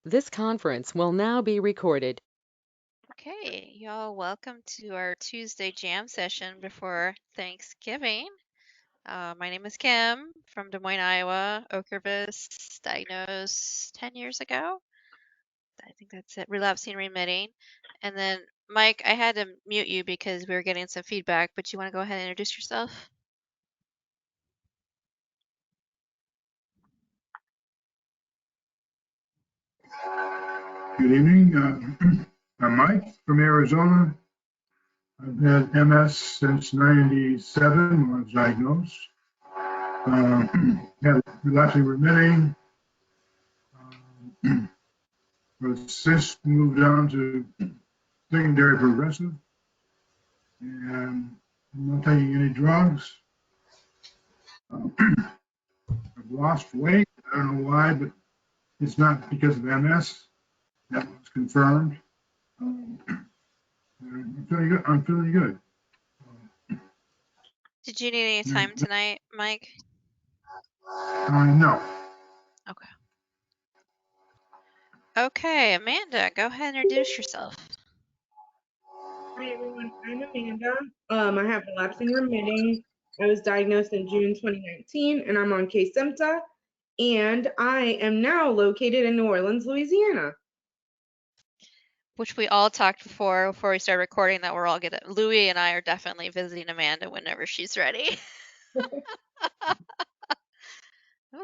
This conference will now be recorded. Okay, y'all, welcome to our Tuesday jam session before Thanksgiving. My name is Kim from Des Moines, Iowa. Ocrevus, diagnosed 10 years ago. I think that's it. Relapsing remitting. And then, Mike, I had to mute you because we were getting some feedback, but you want to go ahead and introduce yourself? Good evening. I'm Mike from Arizona. I've had MS since '97 when I was diagnosed. Had relapsing remitting. Was cyst moved on to secondary progressive, and I'm not taking any drugs. I've lost weight. I don't know why, but it's not because of MS. That was confirmed. Um, I'm feeling good. I'm feeling good. Did you need any time tonight, Mike? No. Okay. Okay, Amanda, go ahead and introduce yourself. Hi everyone, I'm Amanda. I have relapsing remitting. I was diagnosed in June 2019 and I'm on Kcemta, and I am now located in New Orleans, Louisiana. Which we all talked before we started recording that we're all gonna Louie and I are definitely visiting Amanda whenever she's ready.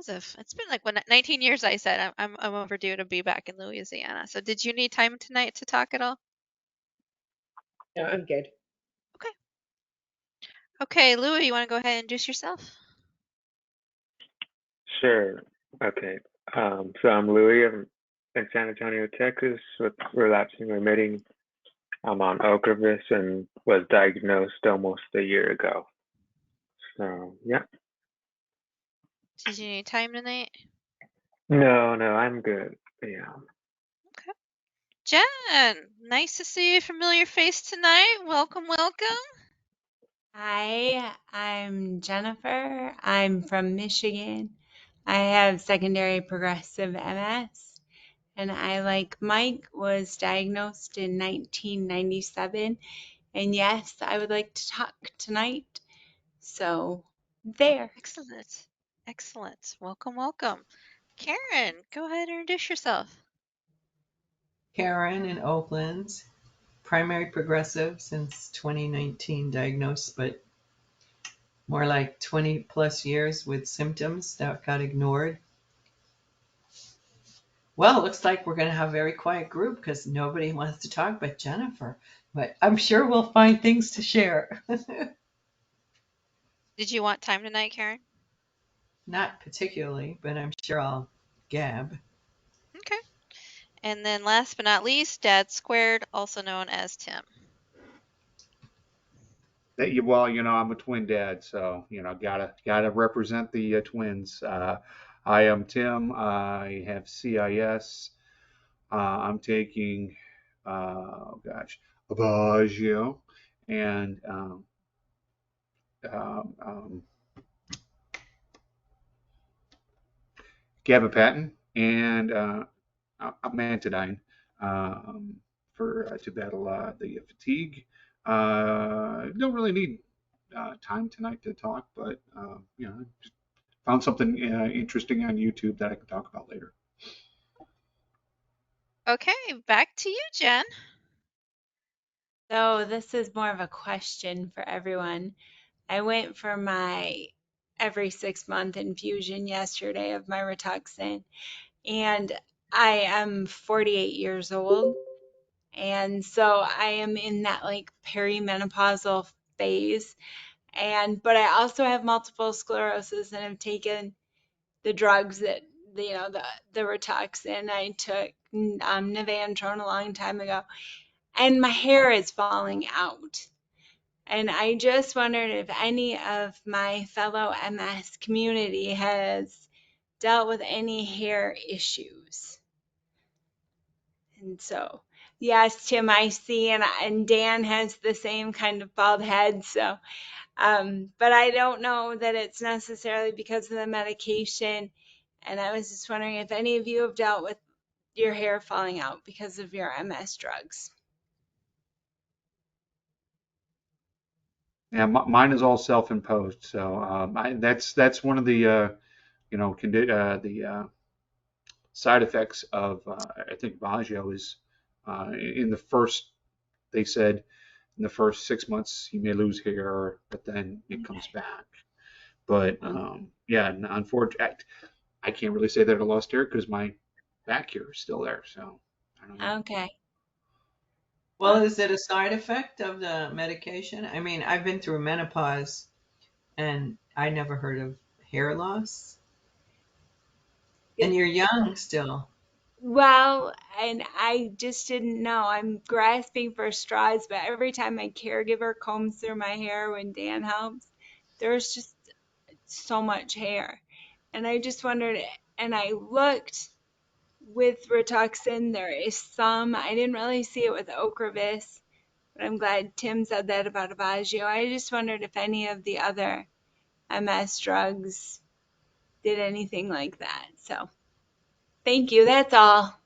It's been like 19 years I said I'm overdue to be back in Louisiana. So did you need time tonight to talk at all? No, I'm good. Okay. Okay, Louie, you want to go ahead and introduce yourself? Sure. Okay. So I'm Louis. I'm in San Antonio, Texas, with relapsing remitting. I'm on Ocrevus and was diagnosed almost a year ago. So yeah. Did you need time tonight? No, I'm good. Yeah. Okay. Jen, nice to see a familiar face tonight. Welcome, welcome. Hi, I'm Jennifer. I'm from Michigan. I have secondary progressive MS, and I, like Mike, was diagnosed in 1997. And yes, I would like to talk tonight. So, there. Excellent. Excellent. Welcome, welcome. Karen, go ahead and introduce yourself. Karen in Oakland, primary progressive since 2019 diagnosed, but more like 20 plus years with symptoms that got ignored. Well, it looks like we're going to have a very quiet group because nobody wants to talk but Jennifer. But I'm sure we'll find things to share. Did you want time tonight, Karen? Not particularly, but I'm sure I'll gab. Okay. And then last but not least, Dad Squared, also known as Tim. Well, I'm a twin dad, so gotta represent the twins. I am Tim. I have CIS. I'm taking, Abagio and um, um, gabapentin and amantadine for to battle the fatigue. Don't really need time tonight to talk, but just found something interesting on YouTube that I can talk about later. Okay, back to you, Jen. So, this is more of a question for everyone. I went for my every 6-month infusion yesterday of my Rituxan, and I am 48 years old. And so I am in that like perimenopausal phase. But I also have multiple sclerosis and have taken the drugs that, the Rituxan. I took Nivantrone a long time ago, and my hair is falling out. And I just wondered if any of my fellow MS community has dealt with any hair issues. And so, yes, Tim, I see, and Dan has the same kind of bald head. So, but I don't know that it's necessarily because of the medication. And I was just wondering if any of you have dealt with your hair falling out because of your MS drugs? Yeah, mine is all self-imposed. So that's one of the side effects of I think Baggio is in the first they said in the first 6 months you may lose hair, but then it comes back. But yeah, unfortunately, I can't really say that I lost hair because my back hair is still there. So I don't know. Okay. Well, is it a side effect of the medication? I mean, I've been through menopause and I never heard of hair loss. And you're young still. Well, and I just didn't know. I'm grasping for straws, but every time my caregiver combs through my hair when Dan helps, there's just so much hair. And I just wondered, and I looked with Rituxan, there is some, I didn't really see it with Ocrevus, but I'm glad Tim said that about Aubagio. I just wondered if any of the other MS drugs did anything like that. So thank you. That's all.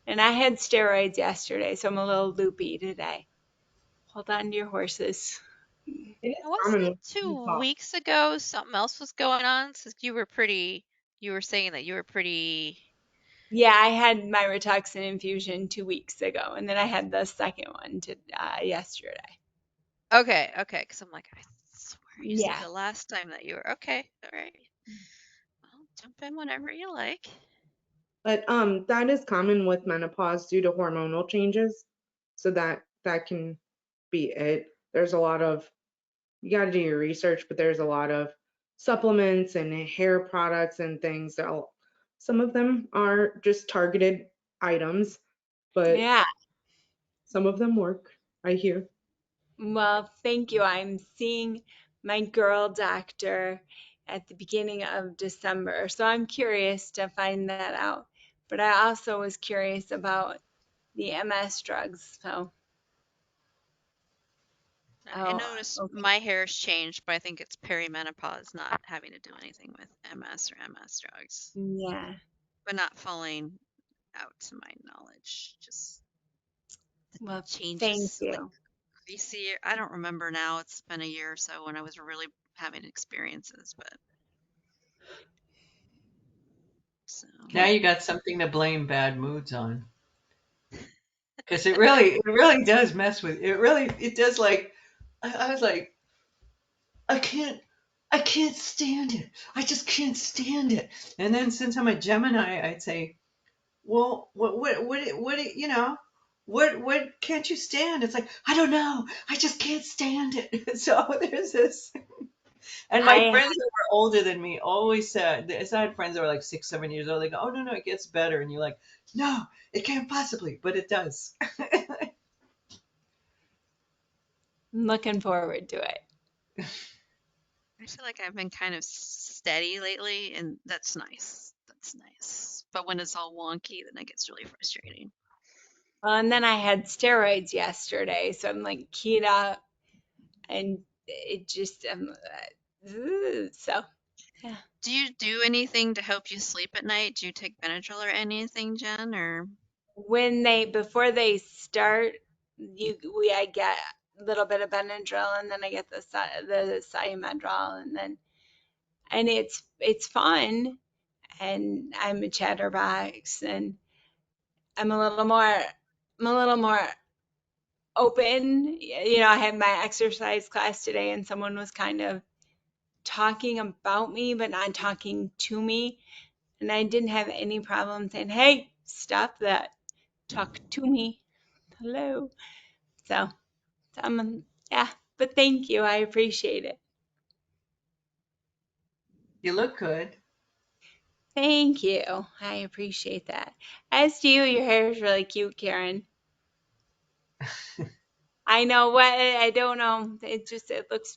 And I had steroids yesterday, so I'm a little loopy today. Hold on to your horses. It is Wasn't common it with 2 weeks ago something else was going on? Since you were saying that you were pretty. Yeah, I had my Rituxan infusion 2 weeks ago, and then I had the second one yesterday. Okay, because I'm like, I swear you said Yeah. the last time that you were okay. All right. Well, jump in whenever you like. But that is common with menopause due to hormonal changes. So that can be it. There's a lot of you got to do your research, but there's a lot of supplements and hair products and things that some of them are just targeted items, but Yeah. some of them work, I hear. Well, thank you. I'm seeing my girl doctor at the beginning of December, so I'm curious to find that out. But I also was curious about the MS drugs. So, I oh, noticed okay. my hair's changed, but I think it's perimenopause, not having to do anything with MS or MS drugs, Yeah. but not falling out to my knowledge. Just the Well, thank changes, like you. greasy. I don't remember now. It's been a year or so when I was really having experiences, but so. Now you got something to blame bad moods on. Because it really does mess with it does like I was like I can't stand it. I just can't stand it. And then since I'm a Gemini, I'd say, well, what can't you stand? It's like, I don't know. I just can't stand it. So there's this. And my I friends who were older than me always said, I had friends that were like 6, 7 years old. They go, oh, no, it gets better. And you're like, no, it can't possibly, but it does. am looking forward to it. I feel like I've been kind of steady lately, and that's nice. That's nice. But when it's all wonky, then it gets really frustrating. Well, and then I had steroids yesterday, so I'm like keyed up, and it just so yeah. Do you do anything to help you sleep at night? Do you take Benadryl or anything, Jen? Or Before they start, I get a little bit of Benadryl, and then I get the Ciamedrol, and it's fun, and I'm a chatterbox, and I'm a little more open. I had my exercise class today, and someone was kind of talking about me, but not talking to me. And I didn't have any problem saying, hey, stop that. Talk to me. Hello. So, yeah, but thank you. I appreciate it. You look good. Thank you. I appreciate that. As do you. Your hair is really cute, Karen. I know what, I don't know. It looks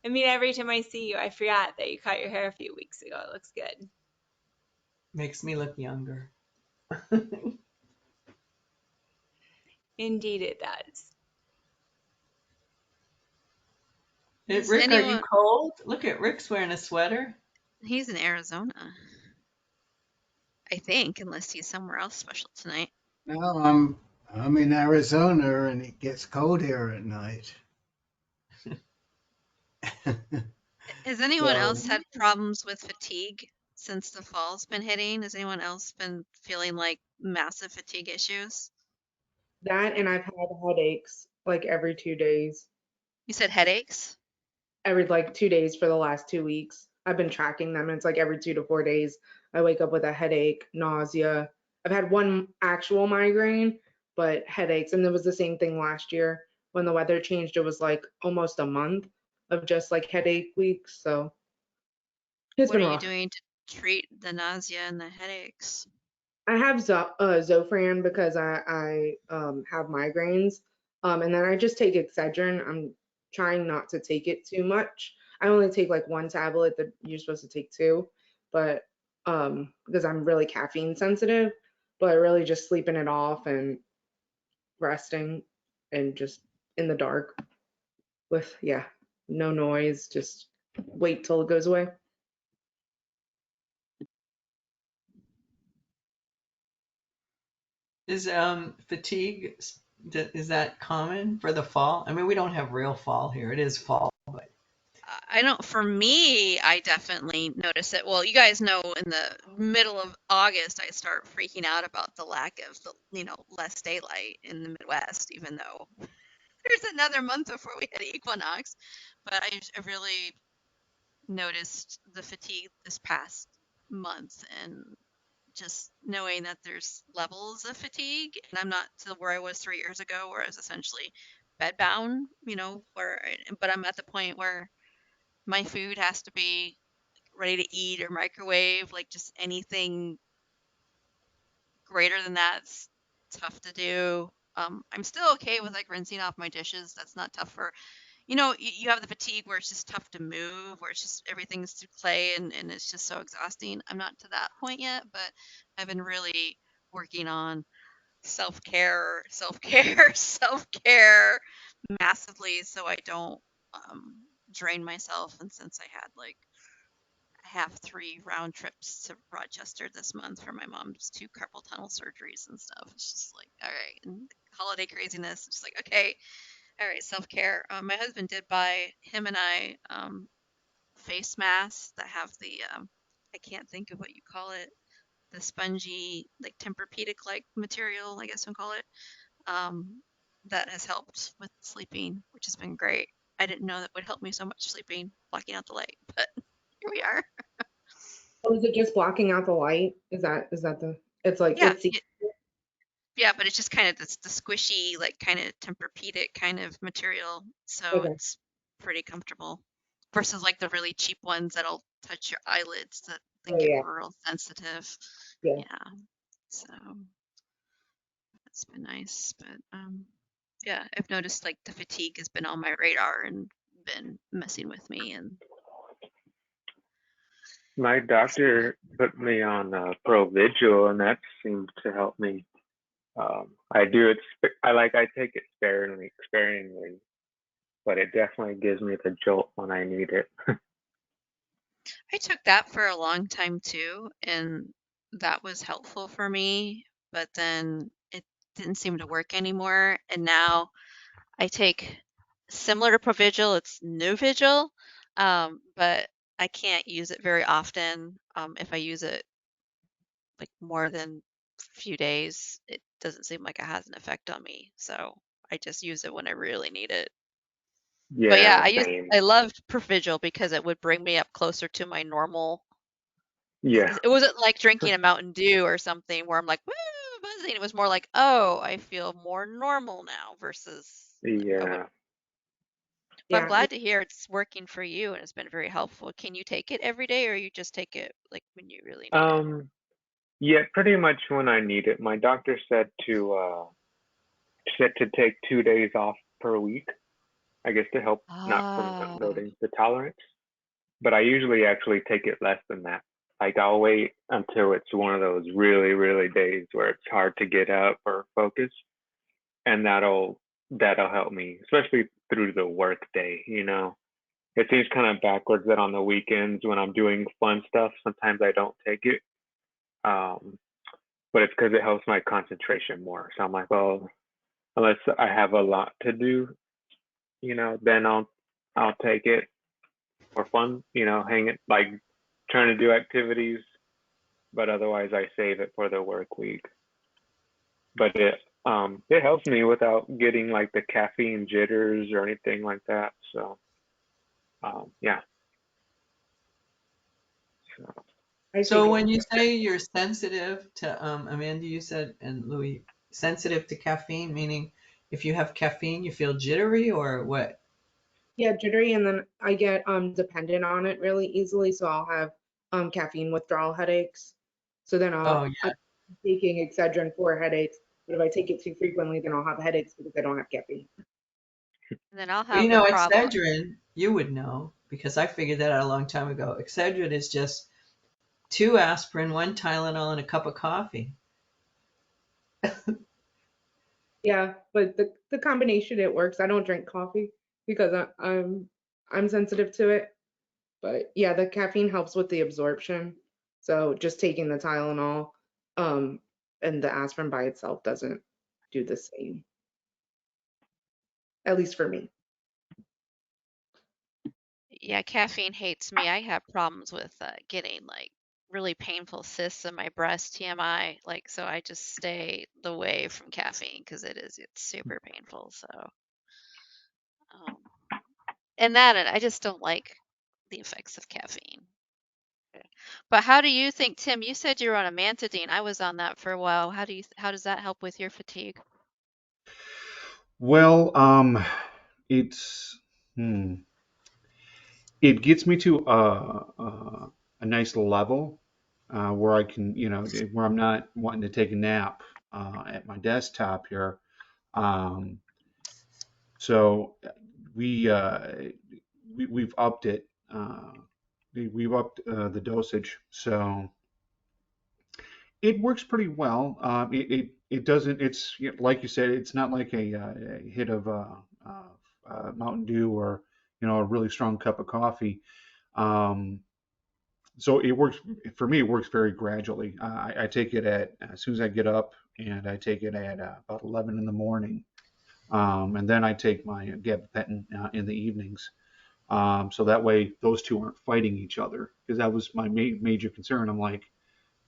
every time I see you, I forgot that you cut your hair a few weeks ago. It looks good. Makes me look younger. Indeed, it does. is Rick, are you anyone? cold? Look at Rick's wearing a sweater. He's in Arizona. I think, unless he's somewhere else special tonight. No, I'm in Arizona and it gets cold here at night. Has anyone So else had problems with fatigue since the fall's been hitting? Has anyone else been feeling like massive fatigue issues? That and I've had headaches like every 2 days. You said headaches? Every like 2 days for the last 2 weeks. I've been tracking them. And it's like every 2 to 4 days, I wake up with a headache, nausea. I've had one actual migraine, but headaches. And it was the same thing last year when the weather changed. It was like almost a month of just like headache weeks. So it's What been are you rough. doing to treat the nausea and the headaches? I have Zofran because I have migraines. And then I just take Excedrin. I'm trying not to take it too much. I only take like one tablet that you're supposed to take two, but because I'm really caffeine sensitive, but really just sleeping it off and resting and just in the dark with, yeah, no noise, just wait till it goes away. Is fatigue, is that common for the fall? I mean, we don't have real fall here. It is fall, but I don't, for me, I definitely notice it. Well, you guys know in the middle of August, I start freaking out about the lack of the, less daylight in the Midwest, even though there's another month before we hit equinox. But I really noticed the fatigue this past month and just knowing that there's levels of fatigue and I'm not to where I was 3 years ago where I was essentially bedbound, but I'm at the point where my food has to be ready to eat or microwave, like just anything greater than that's tough to do. I'm still okay with like rinsing off my dishes. That's not tough for, you have the fatigue where it's just tough to move, where it's just everything's through clay and it's just so exhausting. I'm not to that point yet, but I've been really working on self-care, self-care, self-care massively so I don't drain myself. And since I had like have 3 round trips to Rochester this month for my mom's 2 carpal tunnel surgeries and stuff. It's just like, all right, and holiday craziness. It's just like, okay, all right, self care. My husband did buy him and I face masks that have the I can't think of what you call it, the spongy like Tempur-Pedic like material, I guess we call it. Um, that has helped with sleeping, which has been great. I didn't know that would help me so much sleeping, blocking out the light, but here we are. Oh, is it just blocking out the light? Is that the, it's like, Yeah, it's, yeah, but it's just kind of the squishy, like kind of Tempur-Pedic kind of material, so okay. it's pretty comfortable versus like the really cheap ones that'll touch your eyelids that then Oh get yeah, real sensitive. yeah. Yeah, so that's been nice, but yeah, I've noticed like the fatigue has been on my radar and been messing with me, and My doctor put me on Provigil, and that seems to help me. I do it. I take it sparingly, but it definitely gives me the jolt when I need it. I took that for a long time too, and that was helpful for me, but then it didn't seem to work anymore. And now I take similar to Provigil, it's Nuvigil, but I can't use it very often. If I use it like more than a few days, it doesn't seem like it has an effect on me. So I just use it when I really need it. But yeah, Yeah, I same. loved Provigil because it would bring me up closer to my normal. Yeah, It wasn't like drinking a Mountain Dew or something where I'm like, woo, buzzing. It was more like, oh, I feel more normal now versus like I would. yeah. But I'm Yeah. glad to hear it's working for you and it's been very helpful. Can you take it every day or you just take it like when you really need it? Um, yeah, pretty much when I need it. My doctor said to take 2 days off per week, I guess to help not from Ah, building the tolerance. But I usually actually take it less than that. Like I'll wait until it's one of those really, really days where it's hard to get up or focus, and that'll help me, especially through the work day, you know. It seems kind of backwards that on the weekends when I'm doing fun stuff, sometimes I don't take it. but it's because it helps my concentration more. So I'm like, well, unless I have a lot to do, then I'll take it for fun, hang it like trying to do activities, but otherwise I save it for the work week. But it helps me without getting like the caffeine jitters or anything like that. So yeah. So I take So it. when you say you're sensitive to, Amanda, you said, and Louis, sensitive to caffeine, meaning if you have caffeine, you feel jittery or what? Yeah, jittery, and then I get dependent on it really easily, so I'll have caffeine withdrawal headaches. So then Oh, I'm yeah. taking Excedrin for headaches, but if I take it too frequently, then I'll have headaches because I don't have caffeine. And then I'll Well, have the problem. Excedrin, you would know because I figured that out a long time ago. Excedrin is just 2 aspirin, 1 Tylenol, and a cup of coffee. Yeah, but the combination it works. I don't drink coffee because I'm sensitive to it. But yeah, the caffeine helps with the absorption. So just taking the Tylenol um and the aspirin by itself doesn't do the same, at least for me. Yeah, caffeine hates me. I have problems with getting like really painful cysts in my breast, TMI. Like, so I just stay away from caffeine because it's super painful. So, um, and I just don't like the effects of caffeine. Okay. But how do you think, Tim? You said you were on amantadine. I was on that for a while. How does that help with your fatigue? Well, it's hmm, it gets me to a nice level where I can, where I'm not wanting to take a nap at my desktop here. Um, so we we've upped it. We've upped the dosage, so it works pretty well. It doesn't. It's like you said. It's not like a hit of Mountain Dew or a really strong cup of coffee. Um, so it works for me. It works very gradually. I take it at as soon as I get up, and I take it at about 11 in the morning, and then I take my gabapentin in the evenings. So that way those two aren't fighting each other because that was my major concern. I'm like,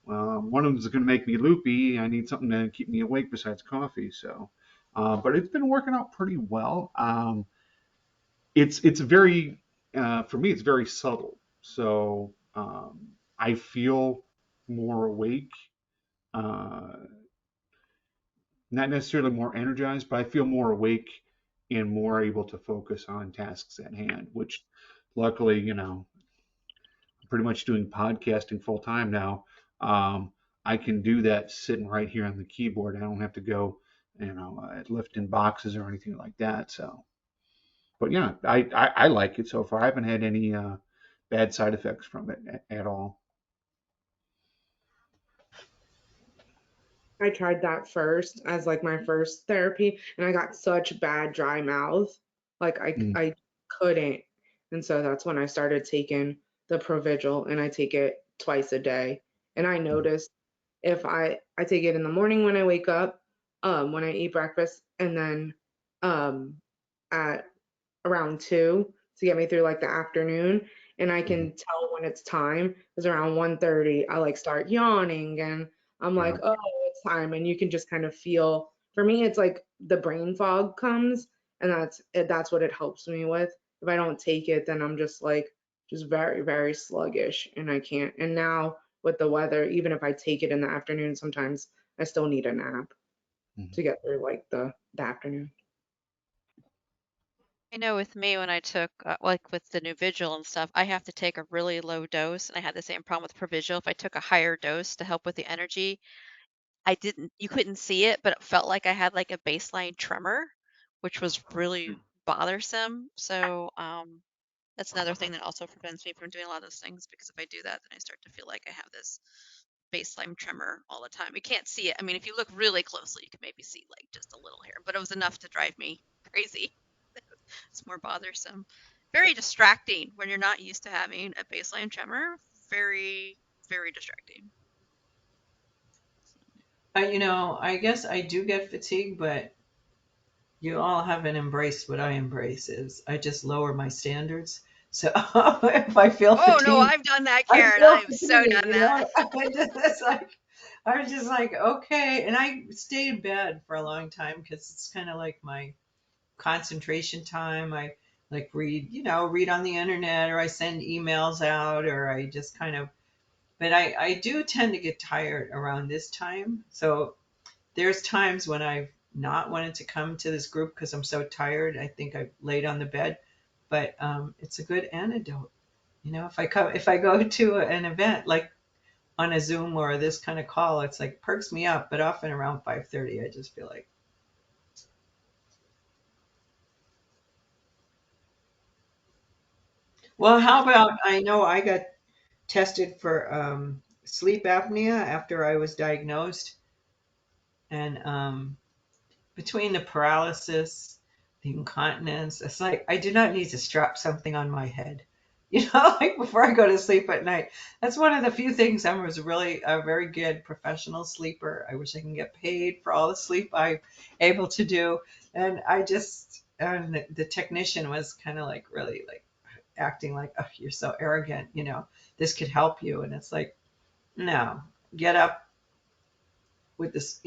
one of them is going to make me loopy. I need something to keep me awake besides coffee. So, but it's been working out pretty well. It's very for me it's very subtle. So I feel more awake, uh, not necessarily more energized, but I feel more awake and more able to focus on tasks at hand. Which, luckily, I'm pretty much doing podcasting full time now. Um, I can do that sitting right here on the keyboard. I don't have to go, lifting boxes or anything like that. So. But yeah, I like it so far. I haven't had any bad side effects from it at all. I tried that first as like my first therapy, and I got such bad dry mouth. Like Mm, I couldn't. And so that's when I started taking the Provigil, and I take it twice a day. And I mm, noticed if I take it in the morning when I wake up, when I eat breakfast, and then um at around 2 to get me through like the afternoon, and I mm, can tell when it's time because around 1:30 I like start yawning, and I'm like, yeah. oh, it's time. And you can just kind of feel, for me it's like the brain fog comes, and that's what it helps me with. If I don't take it, then I'm just like just very, very sluggish, and I can't. And now with the weather, even if I take it in the afternoon, sometimes I still need a nap Mm, to get through like the afternoon. I know with me when I took like with the Nuvigil and stuff, I have to take a really low dose, and I had the same problem with Provigil. If I took a higher dose to help with the energy, you couldn't see it, but it felt like I had like a baseline tremor, which was really bothersome. So that's another thing that also prevents me from doing a lot of those things because if I do that, then I start to feel like I have this baseline tremor all the time. You can't see it. I mean, if you look really closely, you can maybe see like just a little hair, but it was enough to drive me crazy. It's more bothersome. Very distracting when you're not used to having a baseline tremor. Very, very distracting. I guess I do get fatigue, but you all haven't embraced what I embrace is I just lower my standards. So if I feel Oh no, fatigued, I've done that, I Karen. feel I've so fatigued, done that. It's like I was just like, okay. And I stay in bed for a long time because it's kind of like my concentration time. I like read on the internet, or I send emails out, or I just kind of, but I do tend to get tired around this time. So there's times when I've not wanted to come to this group because I'm so tired. I think I've laid on the bed, but it's a good antidote. If I go to an event like on a Zoom or this kind of call, it's like perks me up. But often around 5:30, I just feel like, well, how about I know I got tested for sleep apnea after I was diagnosed, and between the paralysis, the incontinence, it's like I do not need to strap something on my head. Like before I go to sleep at night. That's one of the few things. I was really a very good professional sleeper. I wish I can get paid for all the sleep I'm able to do. And and the technician was kind of like really like acting like, oh, you're so arrogant, this could help you. And it's like, no, get up with this,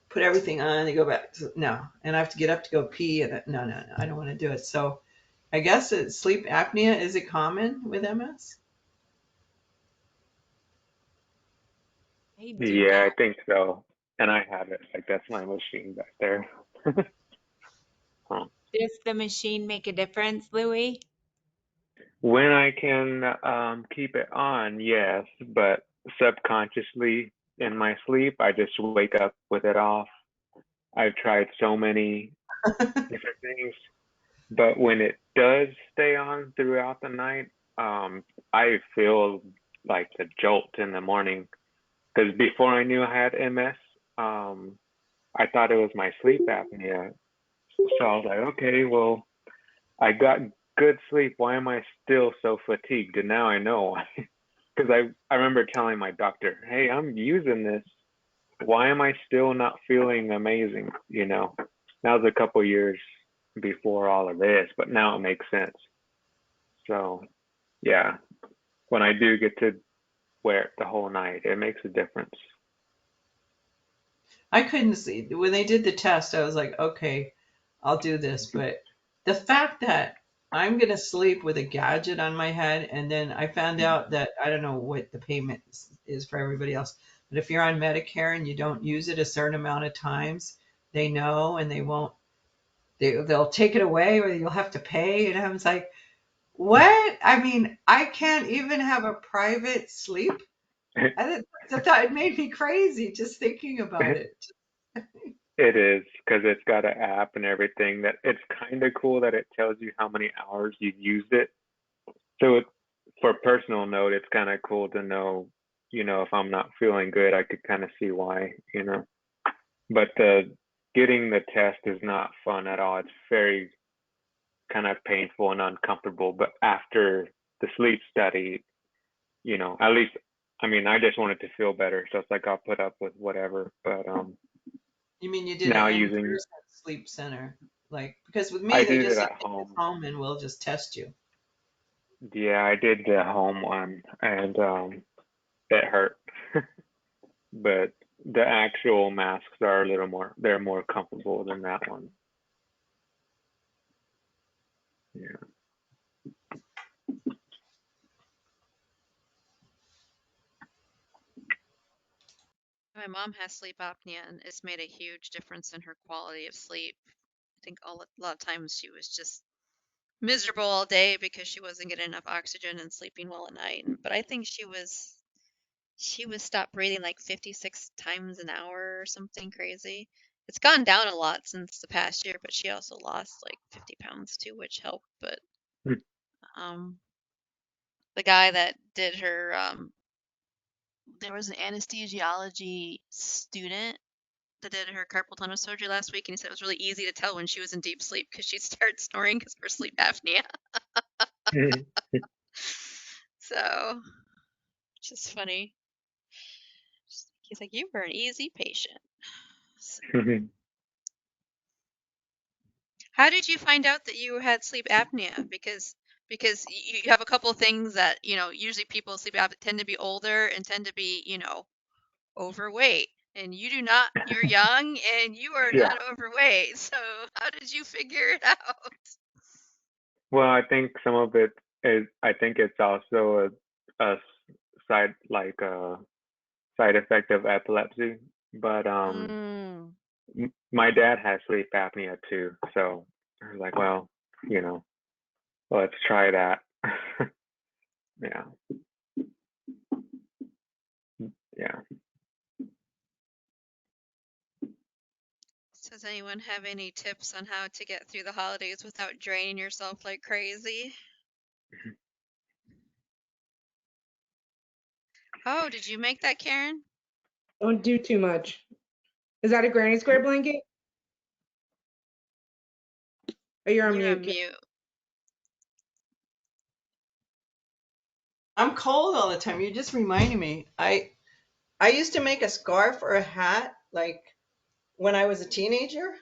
put everything on and go back. No, and I have to get up to go pee. And no, I don't want to do it. So I guess sleep apnea, is it common with MS? I do Yeah, I not. think so. And I have it. Like that's my machine back there. Huh. Does the machine make a difference, Louie? When I can keep it on, yes, but subconsciously in my sleep, I just wake up with it off. I've tried so many different things, but when it does stay on throughout the night, I feel like a jolt in the morning. Because before I knew I had MS, I thought it was my sleep apnea. So I was like, okay, well, I got good sleep. Why am I still so fatigued? And now I know why. Because I remember telling my doctor, hey, I'm using this. Why am I still not feeling amazing? That was a couple years before all of this, but now it makes sense. So, yeah, when I do get to wear it the whole night, it makes a difference. I couldn't see when they did the test. I was like, okay, I'll do this. But the fact that I'm going to sleep with a gadget on my head, and then I found out that I don't know what the payment is for everybody else, but if you're on Medicare and you don't use it a certain amount of times, they know and they won't, they'll take it away or you'll have to pay. And I was like, what? I mean, I can't even have a private sleep. I thought it made me crazy just thinking about it. It is because it's got an app and everything that it's kind of cool that it tells you how many hours you've used it. So for personal note, it's kind of cool to know, if I'm not feeling good, I could kind of see why. But the getting the test is not fun at all. It's very kind of painful and uncomfortable. But after the sleep study, at least, I mean, I just wanted to feel better. So it's like I'll put up with whatever. But You mean you did now an using, in-person sleep center? Like, because with me, I they did just it say at take this home. home and we'll just test you. Yeah, I did the home one, and it hurt. But the actual masks are a little more, they're more comfortable than that one. Yeah. My mom has sleep apnea, and it's made a huge difference in her quality of sleep. I think a lot of times she was just miserable all day because she wasn't getting enough oxygen and sleeping well at night. But I think she was stopped breathing like 56 times an hour or something crazy. It's gone down a lot since the past year, but she also lost like 50 pounds too, which helped. But um, the guy that did her, there was an anesthesiology student that did her carpal tunnel surgery last week, and he said it was really easy to tell when she was in deep sleep because she'd start snoring because of her sleep apnea. So, just funny. He's like, you were an easy patient. How did you find out that you had sleep apnea? Because you have a couple of things that, usually people with sleep apnea tend to be older and tend to be, overweight. And you do not, you're young and you are Yeah. not overweight. So how did you figure it out? Well, I think some of it is, I think it's also a side, like a side effect of epilepsy. But Mm. my dad has sleep apnea too. So I was like, well, you know, let's try that. Yeah. Yeah. So does anyone have any tips on how to get through the holidays without draining yourself like crazy? Oh, did you make that, Karen? Don't do too much. Is that a granny square blanket? Or you're on You're on mute? mute. I'm cold all the time. You're just reminding me. I used to make a scarf or a hat like when I was a teenager.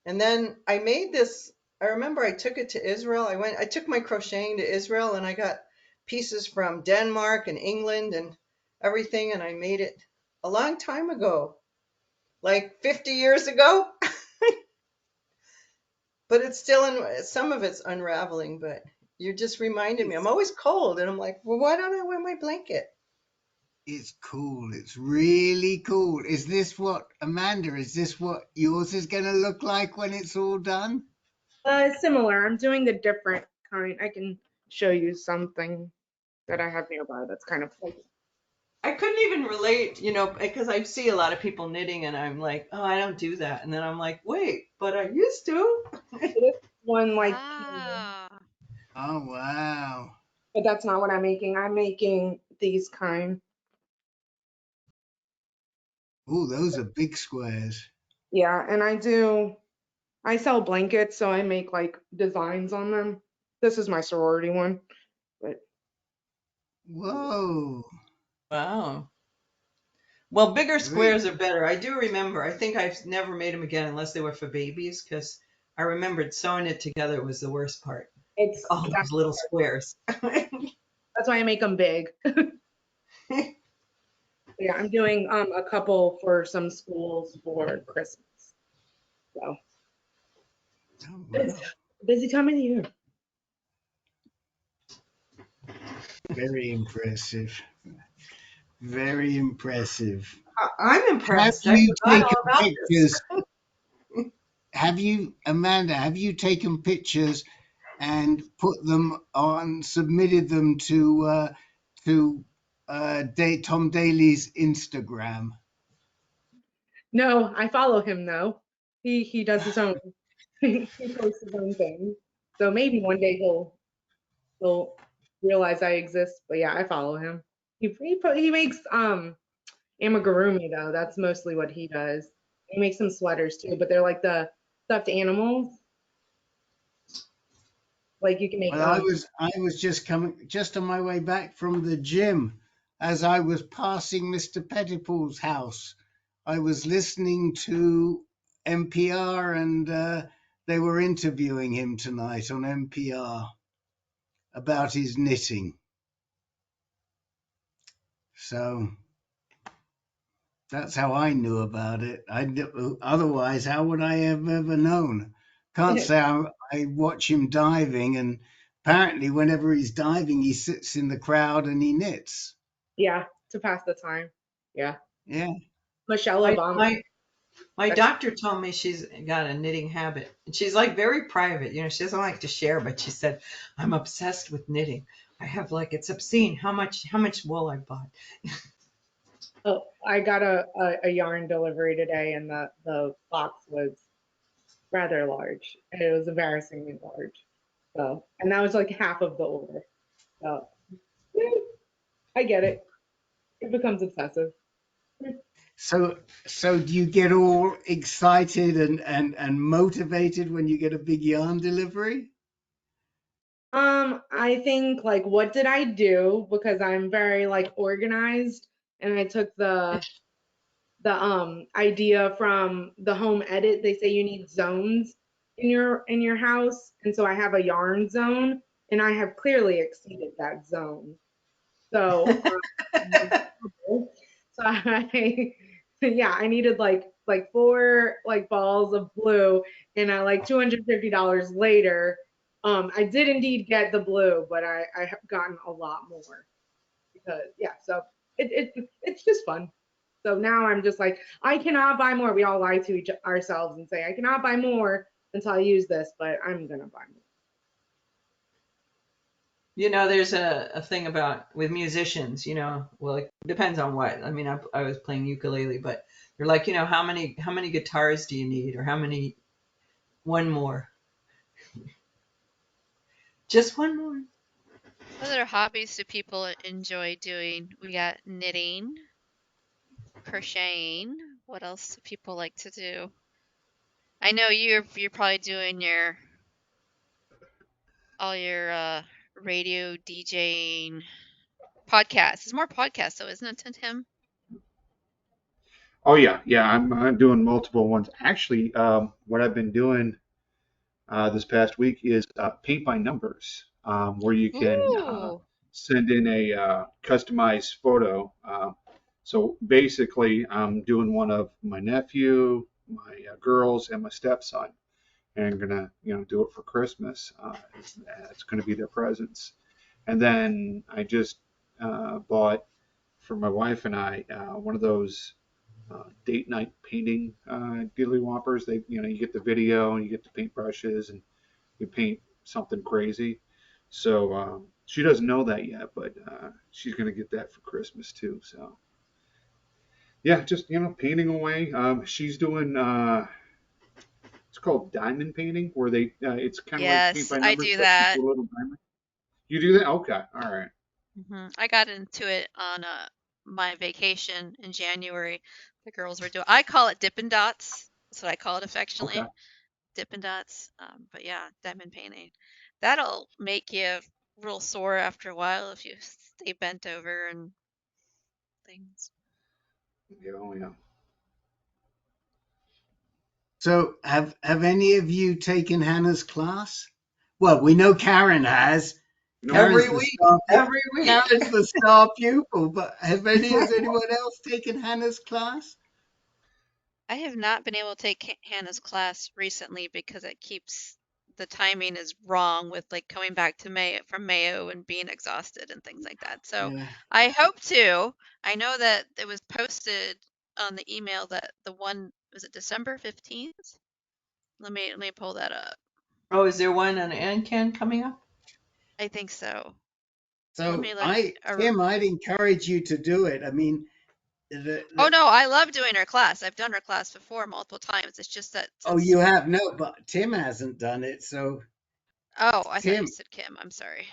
And then I made this. I remember I took it to Israel. I took my crocheting to Israel and I got pieces from Denmark and England and everything. And I made it a long time ago, like 50 years ago. But it's still some of it's unraveling. But you just reminded me. I'm always cold. And I'm like, well, why don't I wear my blanket? It's cool. It's really cool. Is this what, Amanda, is this what yours is going to look like when it's all done? Similar. I'm doing the different kind. I can show you something that I have nearby that's kind of like. I couldn't even relate, because I see a lot of people knitting and I'm like, oh, I don't do that. And then I'm like, wait, but I used to. This one like, Ah. Oh, wow. but that's not what I'm making. I'm making these kind. Oh, those are big squares. Yeah, and I sell blankets, so I make like designs on them. This is my sorority one, but Whoa. Wow. Well, bigger Very, squares are better. I do remember. I think I've never made them again unless they were for babies because I remembered sewing it together was the worst part. it's All those little squares. that's why I make them big. Yeah, I'm doing a couple for some schools for Christmas. So oh, it's wow. a busy time of the year. Very impressive. Very impressive. I'm Have impressed. I you forgot taken all about this. pictures? Amanda, have you taken pictures and put them on, submitted them to Tom Daly's Instagram? No, I follow him though. He does his own. He posts his own thing. So maybe one day he'll realize I exist. But yeah, I follow him. He makes amigurumi though. That's mostly what he does. He makes some sweaters too, but they're like the stuffed animals. Like you can make Well, I was just on my way back from the gym as I was passing Mr. Pettipool's house. I was listening to NPR and they were interviewing him tonight on NPR about his knitting. So that's how I knew about it. Otherwise, how would I have ever known? Can't say I watch him diving, and apparently, whenever he's diving, he sits in the crowd and he knits. yeah, to pass the time. Yeah. Yeah. Michelle My, Obama. my my doctor told me she's got a knitting habit. And she's like very private. She doesn't like to share, but she said, I'm obsessed with knitting. I have it's obscene how much wool I bought. Oh, I got a yarn delivery today, and the box was rather large. It was embarrassingly large. So, and that was like half of the order. So, I get it. It becomes obsessive. So do you get all excited and motivated when you get a big yarn delivery? I think like what did I do? Because I'm very like organized, and I took idea from the home edit. They say you need zones in your house, and so I have a yarn zone, and I have clearly exceeded that zone. So so I yeah, I needed like four like balls of blue, and I like $250 later. I did indeed get the blue, but I have gotten a lot more because yeah, so it's just fun. So now I'm just like, I cannot buy more. We all lie to ourselves and say I cannot buy more until I use this, but I'm gonna buy more. You know, there's a thing about with musicians, you know, well, it depends on what. I mean, I was playing ukulele, but they're like, you know, how many guitars do you need, or how many? One more, just one more. What other hobbies do people enjoy doing? We got knitting, crocheting. What else do people like to do? I know you're probably doing all your radio DJing podcasts. It's more podcasts though, isn't it, Tim? Oh yeah. I'm doing multiple ones. Actually, what I've been doing this past week is paint by numbers, where you can Ooh. send in a customized photo. So basically, I'm doing one of my nephew, my girls, and my stepson, and I'm gonna, do it for Christmas. It's gonna be their presents. And then I just bought for my wife and I one of those date night painting diddly whoppers. You get the video and you get the paintbrushes and you paint something crazy. So she doesn't know that yet, but she's gonna get that for Christmas too. So yeah, just painting away. She's doing it's called diamond painting, where it's kind of like paint Yes, by I numbers, do but you that. do a little diamond. You do that? Okay, all right. I got into it on my vacation in January. The girls were doing. I call it Dippin' Dots. That's what I call it Okay. affectionately, Dippin' Dots. But yeah, diamond painting. That'll make you real sore after a while if you stay bent over and things. Yeah, oh yeah. So have any of you taken Hannah's class? Well, we know Karen has. No, Every Karen's the week, star. every week. Karen's the star pupil. But has anyone else taken Hannah's class? I have not been able to take Hannah's class recently because it keeps the timing is wrong with like coming back to Mayo from Mayo and being exhausted and things like that. So Yeah. I hope to. I know that it was posted on the email that the one was it December 15th? Let me pull that up. Oh, is there one on AnCan coming up? I think so. Let So me look. Tim, I'd encourage you to do it. I mean, Oh no, I love doing her class. I've done her class before multiple times. It's just that oh, since you have no, but Tim hasn't done it. So oh, I thought you Tim, said Kim. I'm sorry.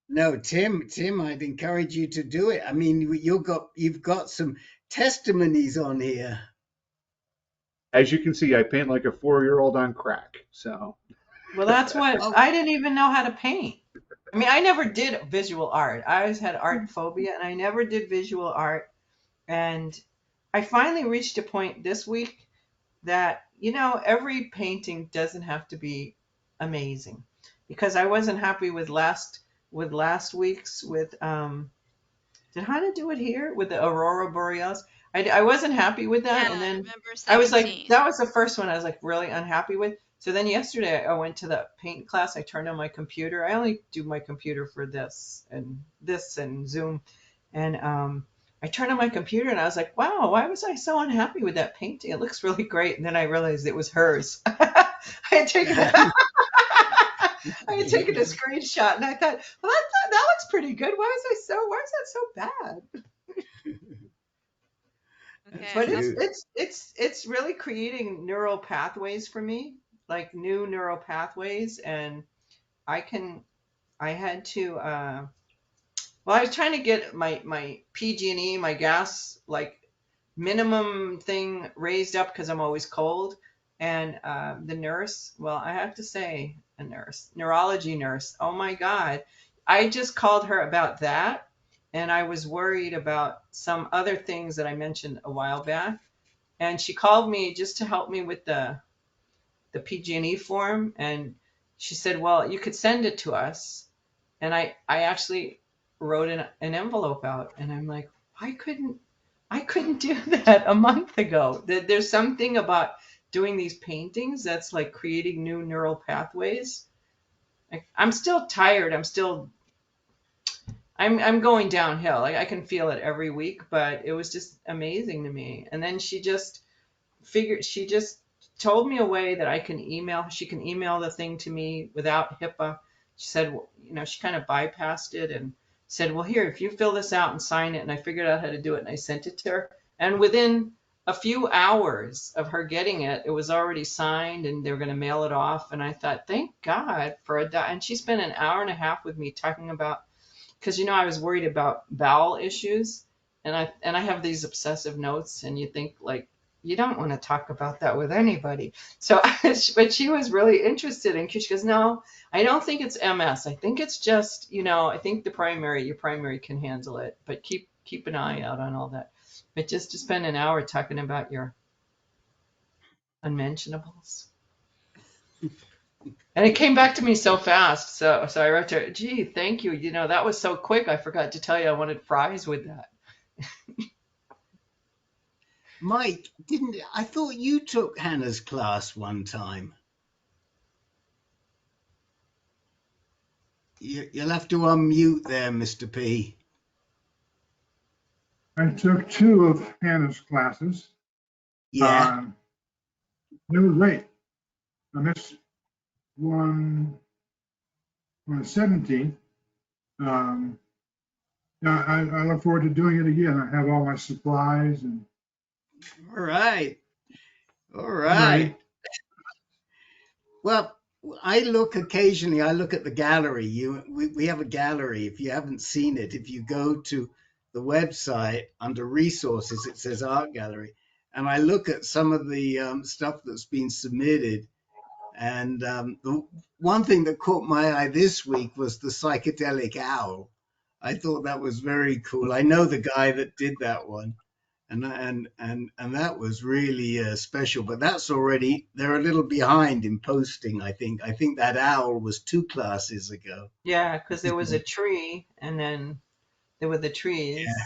no, Tim, I'd encourage you to do it. I mean, you've got some testimonies on here. as you can see, I paint like a 4-year-old on crack. So Well, that's what Oh, I didn't even know how to paint. I mean, I never did visual art. I always had art phobia, and I never did visual art. And I finally reached a point this week that, every painting doesn't have to be amazing, because I wasn't happy with last week's did Hannah do it here with the Aurora Borealis? I wasn't happy with Yeah, that. And then November I was like, 17th. that was the first one I was like really unhappy with. So then yesterday I went to the paint class. I turned on my computer. I only do my computer for this and Zoom. And I turned on my computer and I was like, wow, why was I so unhappy with that painting? It looks really great. And then I realized it was hers. I had taken a, I had taken a screenshot and I thought, well, that looks pretty good. Why is that so bad? that's Okay, But I'll, cute. it's really creating neural pathways for me, like new neural pathways. And I can I had to well, I was trying to get my PG&E, my gas, like minimum thing raised up because I'm always cold. And the nurse, well, I have to say, a nurse, neurology nurse, oh my God. I just called her about that. And I was worried about some other things that I mentioned a while back. and she called me just to help me with the PG&E form, and she said, well, you could send it to us. And I actually wrote an envelope out, and I'm like, I couldn't do that a month ago. There's something about doing these paintings that's like creating new neural pathways. I'm still tired. I'm going downhill. Like I can feel it every week, but it was just amazing to me. And then she just told me a way that she can email the thing to me without HIPAA. She said, she kind of bypassed it and said, well, here, if you fill this out and sign it. And I figured out how to do it, and I sent it to her. And within a few hours of her getting it, it was already signed, and they were going to mail it off. And I thought, thank God and she spent an hour and a half with me talking about, because I was worried about bowel issues, and I have these obsessive notes, and you think like you don't want to talk about that with anybody. So, but she was really interested, and she goes, no, I don't think it's MS. I think it's just, I think your primary can handle it, but keep an eye out on all that. But just to spend an hour talking about your unmentionables. And it came back to me so fast. So I wrote to her, gee, thank you. That was so quick. I forgot to tell you I wanted fries with that. Mike, I thought you took Hannah's class one time? You'll have to unmute there, Mr. P. I took 2 of Hannah's classes. Yeah. They were great. I missed one on the 17th. Yeah, I look forward to doing it again. I have all my supplies and. All right. Right. Well, I look at the gallery. We have a gallery. If you haven't seen it, if you go to the website under resources, it says art gallery. And I look at some of the stuff that's been submitted. And the one thing that caught my eye this week was the psychedelic owl. I thought that was very cool. I know the guy that did that one. And that was really special, but they're a little behind in posting. I think that owl was 2 classes ago. Yeah, because there was a tree, and then there were the trees. Yeah.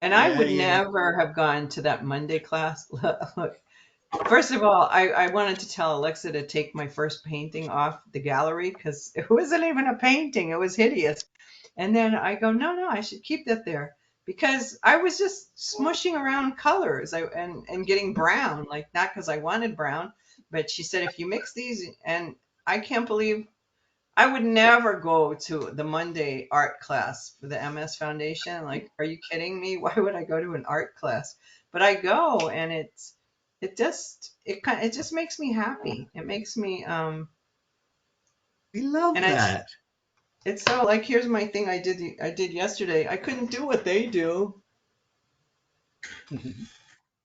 And I would never have gone to that Monday class. Look, first of all, I wanted to tell Alexa to take my first painting off the gallery because it wasn't even a painting. It was hideous. And then I go, no, I should keep that there because I was just smushing around colors and getting brown, like not because I wanted brown, but she said, if you mix these, and I can't believe I would never go to the Monday art class for the MS Foundation. Like, are you kidding me? Why would I go to an art class? But I go, and it just makes me happy. It makes me We love that. It's so like, here's my thing I did yesterday. I couldn't do what they do.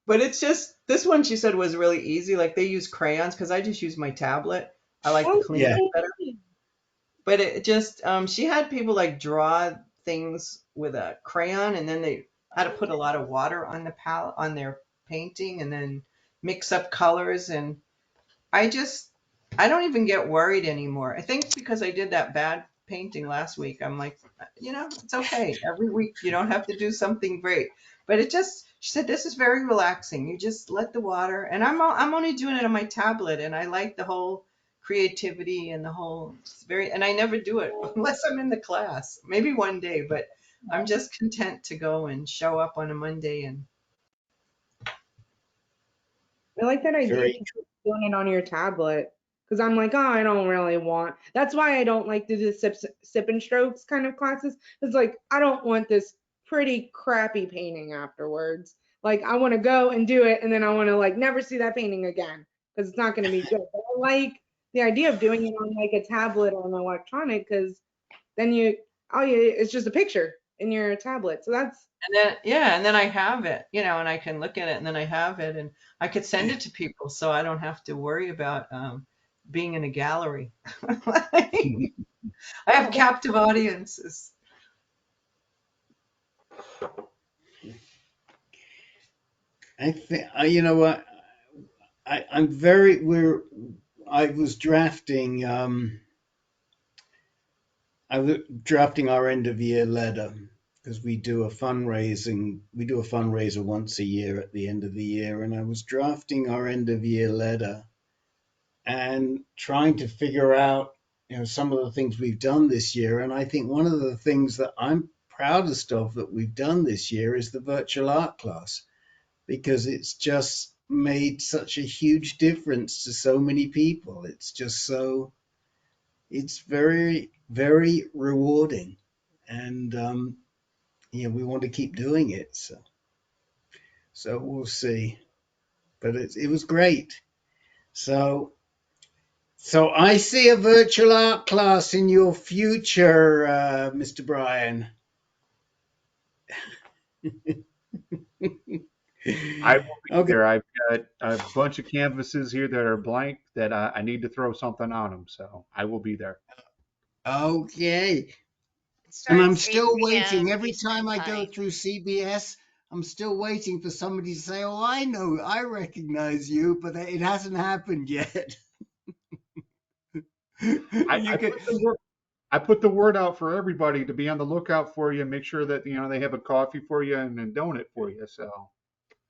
But it's just this one she said was really easy. Like they use crayons because I just use my tablet. I like to clean it better. But it just she had people like draw things with a crayon, and then they had to put a lot of water on the palette on their painting, and then mix up colors. And I don't even get worried anymore. I think because I did that bad painting last week, I'm like, it's okay. Every week you don't have to do something great. But she said, this is very relaxing. You just let the water, and I'm only doing it on my tablet, and I like the whole creativity and the whole, and I never do it unless I'm in the class. Maybe one day, but I'm just content to go and show up on a Monday. And I like that idea of doing it on your tablet. Because I'm like, oh, I don't really want. That's why I don't like to do the sip and strokes kind of classes. It's like, I don't want this pretty crappy painting afterwards. Like, I want to go and do it, and then I want to like never see that painting again because it's not going to be good. But I like the idea of doing it on like a tablet or an electronic because then it's just a picture in your tablet. So that's. And then I have it, and I can look at it, and then I have it, and I could send it to people, so I don't have to worry about being in a gallery. I have captive audiences. I think you know what I'm very we're I was drafting I was drafting our end of year letter because we do a fundraiser once a year at the end of the year, and I was drafting our end of year letter and trying to figure out some of the things we've done this year. And I think one of the things that I'm proudest of that we've done this year is the virtual art class, because it's just made such a huge difference to so many people. It's very, very rewarding. And we want to keep doing it. So we'll see. But it was great. So I see a virtual art class in your future, Mr. Brien. I will be Okay. there. I've got a bunch of canvases here that are blank that I need to throw something on them, so I will be there. Okay. It And I'm starts 8 still p.m. waiting. Every Eastern time I go time. through CBS, I'm still waiting for somebody to say, "Oh, I know, I recognize you," but it hasn't happened yet. I, You I can, put the word I put the word out for everybody to be on the lookout for you and make sure that they have a coffee for you and a donut for you. So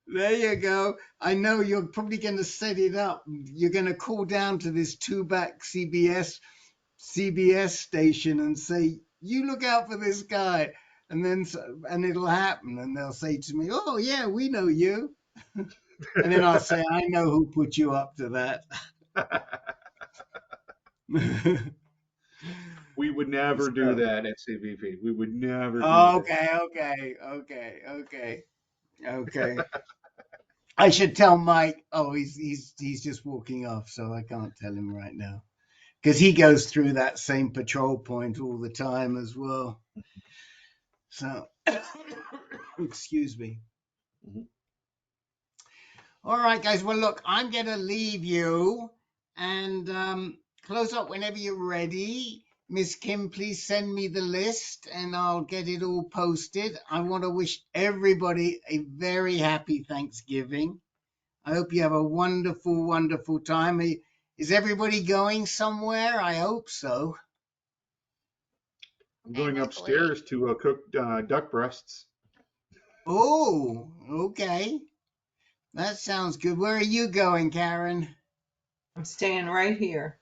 there you go. I know you're probably going to set it up. You're going to call down to this two-back CBS station and say, "You look out for this guy," and it'll happen. And they'll say to me, "Oh yeah, we know you." And then I'll say, "I know who put you up to that." we would never do that at CVP. We would never do Okay, okay. I should tell Mike. Oh, he's just walking off, so I can't tell him right now because he goes through that same patrol point all the time as well. So, excuse me. that. All right, guys. Well, look, I'm gonna leave you and close up whenever you're ready. Miss Kim, please send me the list and I'll get it all posted. I want to wish everybody a very happy Thanksgiving. I hope you have a wonderful, wonderful time. Is everybody going somewhere? I hope so. I'm Hey, going hopefully. upstairs to cook duck breasts. Oh, okay. That sounds good. Where are you going, Karen? I'm staying right here,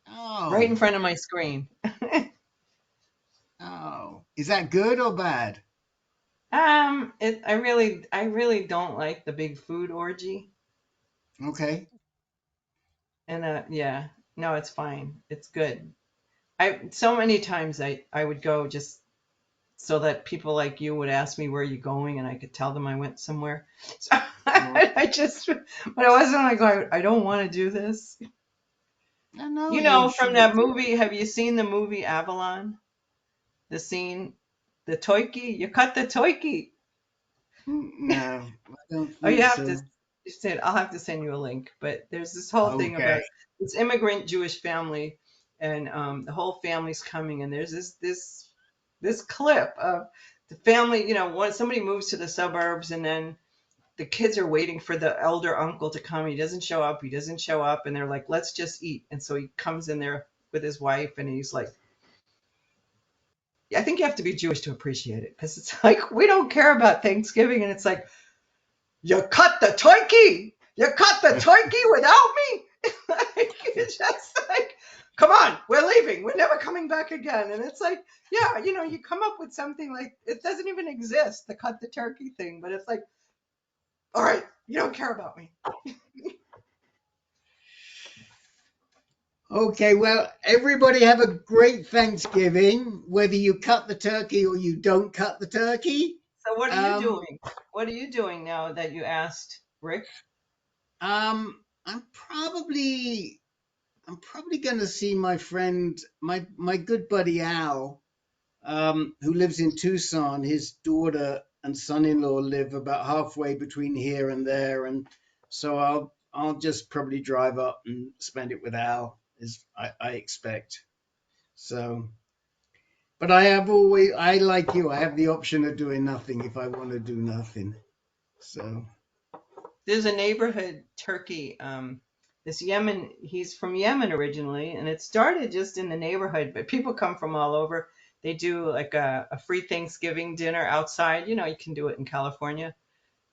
right Oh, in front of my screen. oh. Is that good or bad? I really don't like the big food orgy. Okay. And yeah, no, it's fine. It's good. So many times I would go just so that people like you would ask me where you going and I could tell them I went somewhere. So Well, but I wasn't like, I don't want to do this. no, You you know, from shouldn't. that movie, have you seen the movie Avalon? The scene, the toiki, you cut the toiki. No, I don't Oh, you think have to. so. You said I'll have to send you a link. But there's this whole thing Okay. about this immigrant Jewish family, and the whole family's coming, and there's this clip of the family. You know, when somebody moves to the suburbs, and then the kids are waiting for the elder uncle to come. He doesn't show up. He doesn't show up, and they're like, "Let's just eat." And so he comes in there with his wife, and he's like, I think you have to be Jewish to appreciate it because it's like we don't care about Thanksgiving, and it's like you cut the turkey. You cut the turkey without me. Like, it's just like, come on, we're leaving. We're never coming back again. And it's like, yeah, you come up with something like it doesn't even exist, the cut the turkey thing, but it's like, all right, you don't care about me. Okay, well, everybody have a great Thanksgiving, whether you cut the turkey or you don't cut the turkey. So what are you Um, doing? What are you doing now that you asked Rick? I'm probably going to see my friend, my good buddy Al, who lives in Tucson. His daughter and son-in-law live about halfway between here and there, and so I'll just probably drive up and spend it with Al, as I expect. So, but I like you, I have the option of doing nothing if I want to do nothing. So There's a neighborhood turkey. This Yemen, he's from Yemen originally, and it started just in the neighborhood, but people come from all over. They do like a free Thanksgiving dinner outside. You know, you can do it in California.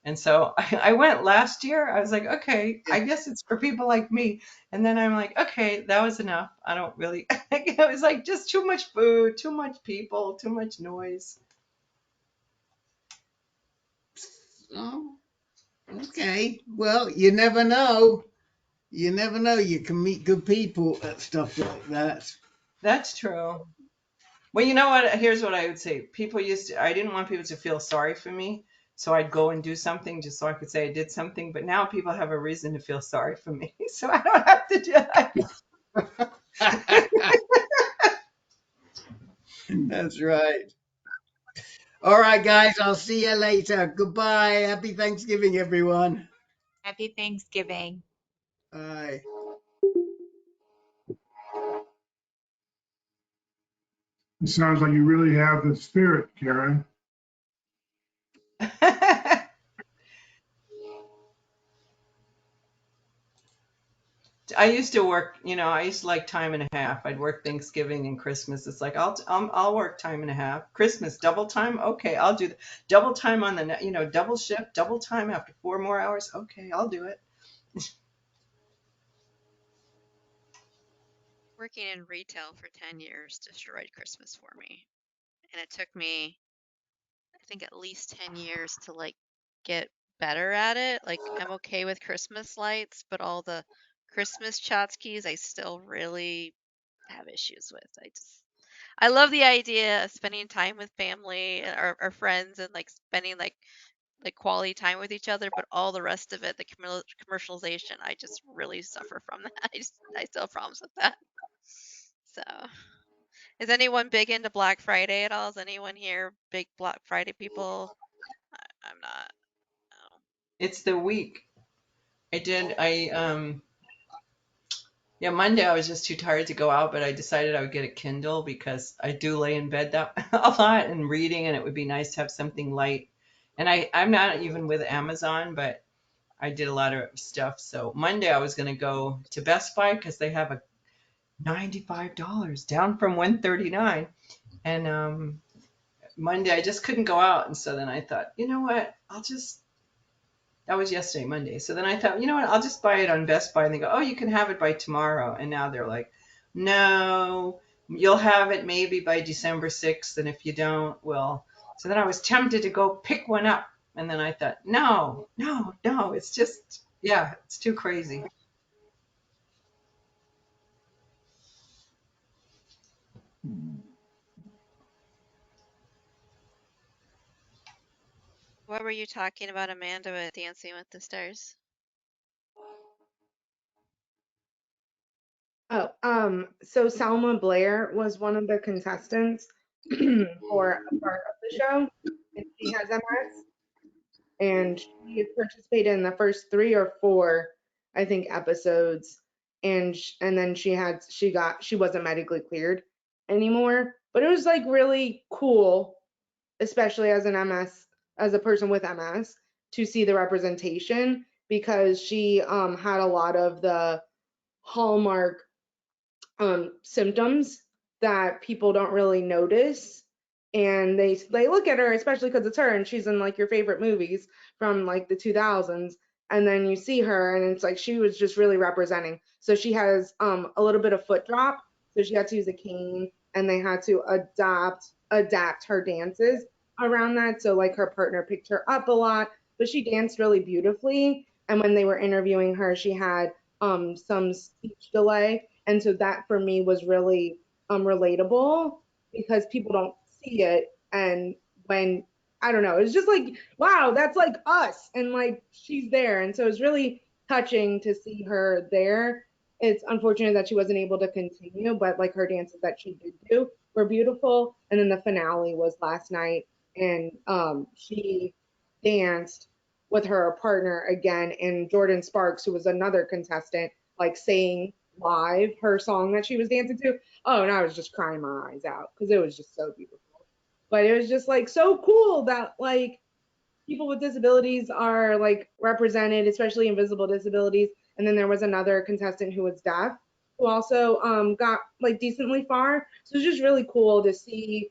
And so I went last year. I was like, okay, I guess it's for people like me. And then I'm like, okay, that was enough. I don't really, it was like just too much food, too much people, too much noise. oh, okay. Well, you never know. You never know. You can meet good people at stuff like that. That's true. Well, you know what? Here's what I would say. People used to, I didn't want people to feel sorry for me. So I'd go and do something just so I could say I did something. But now people have a reason to feel sorry for me. So I don't have to do that. That's right. All right, guys. I'll see you later. Goodbye. Happy Thanksgiving, everyone. Happy Thanksgiving. Bye. It sounds like you really have the spirit, Karen. I used to work, I used to like time and a half. I'd work Thanksgiving and Christmas. It's like I'll work time and a half. Christmas double time. Okay, I'll do double time on the double shift, double time after 4 more hours. Okay, I'll do it. Working in retail for 10 years destroyed Christmas for me. And it took me, I think, at least 10 years to like get better at it. Like I'm okay with Christmas lights, but all the Christmas tchotchkes I still really have issues with. I love the idea of spending time with family or friends and like spending like quality time with each other, but all the rest of it, the commercialization, I just really suffer from that. I still have problems with that. So, is anyone big into Black Friday at all? Is anyone here big Black Friday people? I'm not. No. It's the week. Yeah, Monday I was just too tired to go out, but I decided I would get a Kindle because I do lay in bed that a lot and reading, and it would be nice to have something light. And I'm not even with Amazon, but I did a lot of stuff. So Monday I was going to go to Best Buy because they have a $95 down from 139. And Monday I just couldn't go out, and so then I thought, you know what? That was yesterday, Monday. So then I thought, you know what? I'll just buy it on Best Buy. And they go, oh, you can have it by tomorrow. And now they're like, no, you'll have it maybe by December 6th. And if you don't, well. So then I was tempted to go pick one up. And then I thought, no, no, no. It's just, yeah, it's too crazy. What were you talking about, Amanda, with Dancing with the Stars? Oh, so Selma Blair was one of the contestants for a part of the show, and she has MS, and she participated in the first 3 or 4, I think, episodes, and then she wasn't medically cleared anymore, but it was like really cool, especially as a person with MS, to see the representation because she had a lot of the hallmark symptoms that people don't really notice, and they look at her, especially because it's her and she's in like your favorite movies from like the 2000s, and then you see her and it's like she was just really representing. So she has a little bit of foot drop, so she had to use a cane, and they had to adapt her dances around that. So like her partner picked her up a lot, but she danced really beautifully, and when they were interviewing her, she had some speech delay, and so that for me was really relatable because people don't see it. And when, I don't know, it's just like, wow, that's like us, and like she's there. And so it's really touching to see her there. It's unfortunate that she wasn't able to continue, but like her dances that she did do were beautiful. And then the finale was last night, and she danced with her partner again, and Jordan Sparks, who was another contestant, like saying live her song that she was dancing to. Oh, and I was just crying my eyes out because it was just so beautiful. But it was just like so cool that like people with disabilities are like represented, especially invisible disabilities. And then there was another contestant who was deaf, who also got like decently far. So it was just really cool to see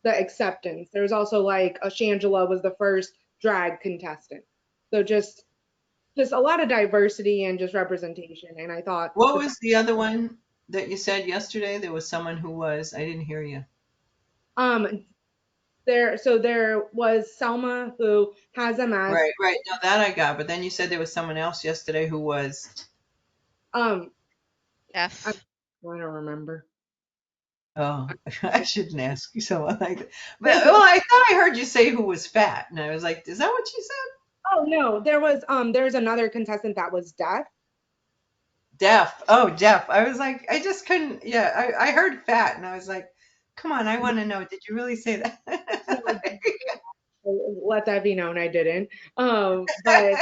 the acceptance. There was also like a Shangela was the first drag contestant. So just a lot of diversity and just representation. And I thought What was the other one that you said yesterday? There was someone who was, I didn't hear you. um there was Selma who has MS. Right. No, that I got. But then you said there was someone else yesterday who was. I, F. I don't remember. Oh, I shouldn't ask you someone like that. But well, I thought I heard you say who was fat, and I was like, is that what you said? Oh no, there's another contestant that was deaf. Deaf. Oh, deaf. I was like, I just couldn't. Yeah, I heard fat, and I was like, come on, I want to know. Did you really say that? Let that be known, I didn't. But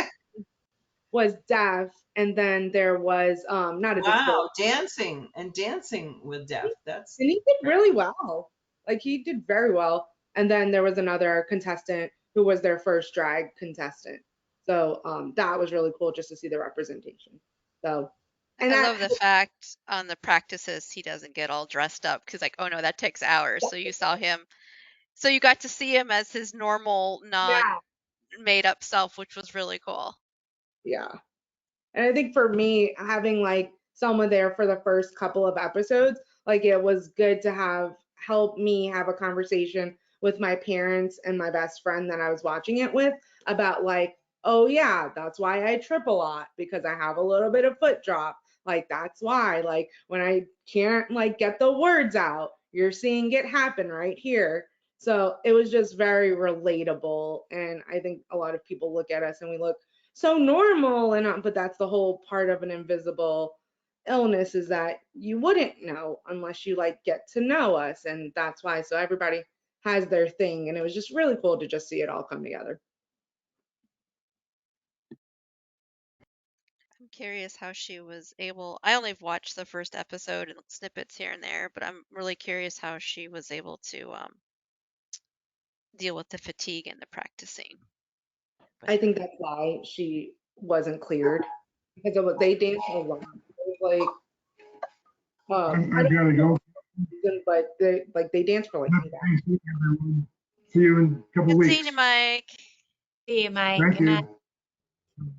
was deaf, and then there was not a Wow, disability, dancing with deaf. That's and he did really well. Like he did very well. And then there was another contestant who was their first drag contestant. So that was really cool just to see the representation. So, and I that love the fact on the practices he doesn't get all dressed up because, like, oh no, that takes hours. So you saw him, so you got to see him as his normal, yeah, non-made up self, which was really cool. yeah. And I think for me, having like Selma there for the first couple of episodes, like it was good to have help me have a conversation with my parents and my best friend that I was watching it with about like, oh yeah, that's why I trip a lot because I have a little bit of foot drop. Like that's why, like when I can't like get the words out, you're seeing it happen right here. So it was just very relatable. And I think a lot of people look at us and we look so normal and but that's the whole part of an invisible illness is that you wouldn't know unless you like get to know us, and that's why so everybody has their thing, and it was just really cool to just see it all come together. I'm curious how she was able. I only watched the first episode and snippets here and there, but I'm really curious how she was able to deal with the fatigue and the practicing. I think that's why she wasn't cleared because they danced a lot. It was like I I've don't got to go. know, but they danced for like 8 hours. Thanks, everyone. See you in a couple Good weeks. seeing you, Mike. See you, Mike. Thank Good night. you.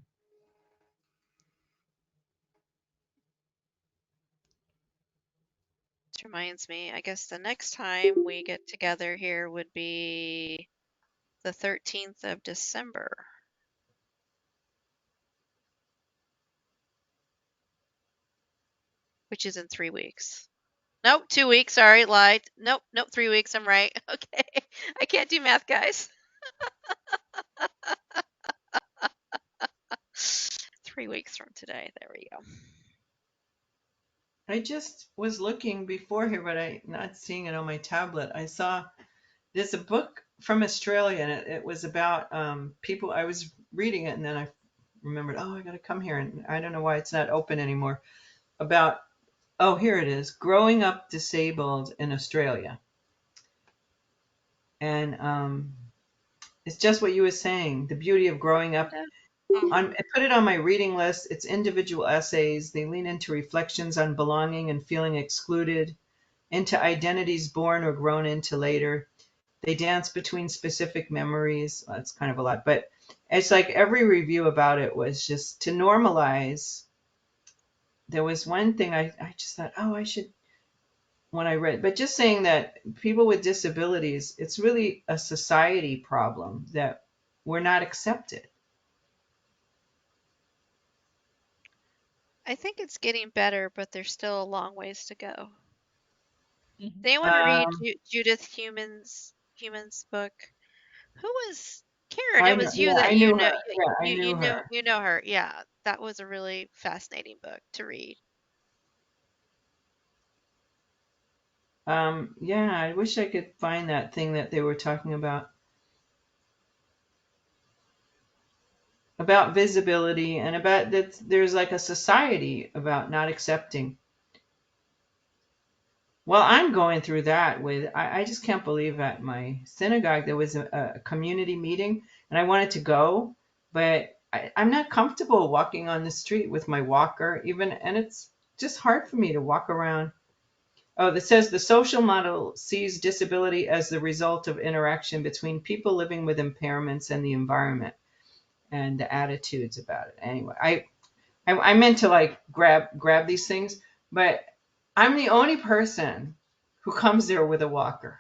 This reminds me, I guess the next time we get together here would be the 13th of December, which is in 3 weeks. Nope, 2 weeks. Sorry, lied. Nope, 3 weeks. I'm right. Okay. I can't do math, guys. 3 weeks from today. There we go. I just was looking before here, but I not seeing it on my tablet. I saw there's a book from Australia, and it was about people. I was reading it, and then I remembered, oh, I got to come here, and I don't know why it's not open anymore. About here it is, growing up disabled in Australia, and it's just what you were saying, the beauty of growing up. I put it on my reading list. It's individual essays. They lean into reflections on belonging and feeling excluded, into identities born or grown into later. They dance between specific memories. Well, that's kind of a lot, but it's like every review about it was just to normalize. There was one thing I just thought, oh, I should, when I read, but just saying that people with disabilities, it's really a society problem that we're not accepted. I think it's getting better, but there's still a long ways to go. Mhm. They want to read Um, Judith Human's book. Who was Karen? I It know, was you yeah, that I you knew know. her. Yeah, I knew her. You know her. Yeah, that was a really fascinating book to read. Yeah, I wish I could find that thing that they were talking about visibility and about that there's like a society about not accepting. Well, I'm going through that with, I just can't believe at my synagogue there was a community meeting and I wanted to go, but I'm not comfortable walking on the street with my walker even, and it's just hard for me to walk around. Oh, that says the social model sees disability as the result of interaction between people living with impairments and the environment and the attitudes about it. Anyway, I meant to like grab these things, but I'm the only person who comes there with a walker.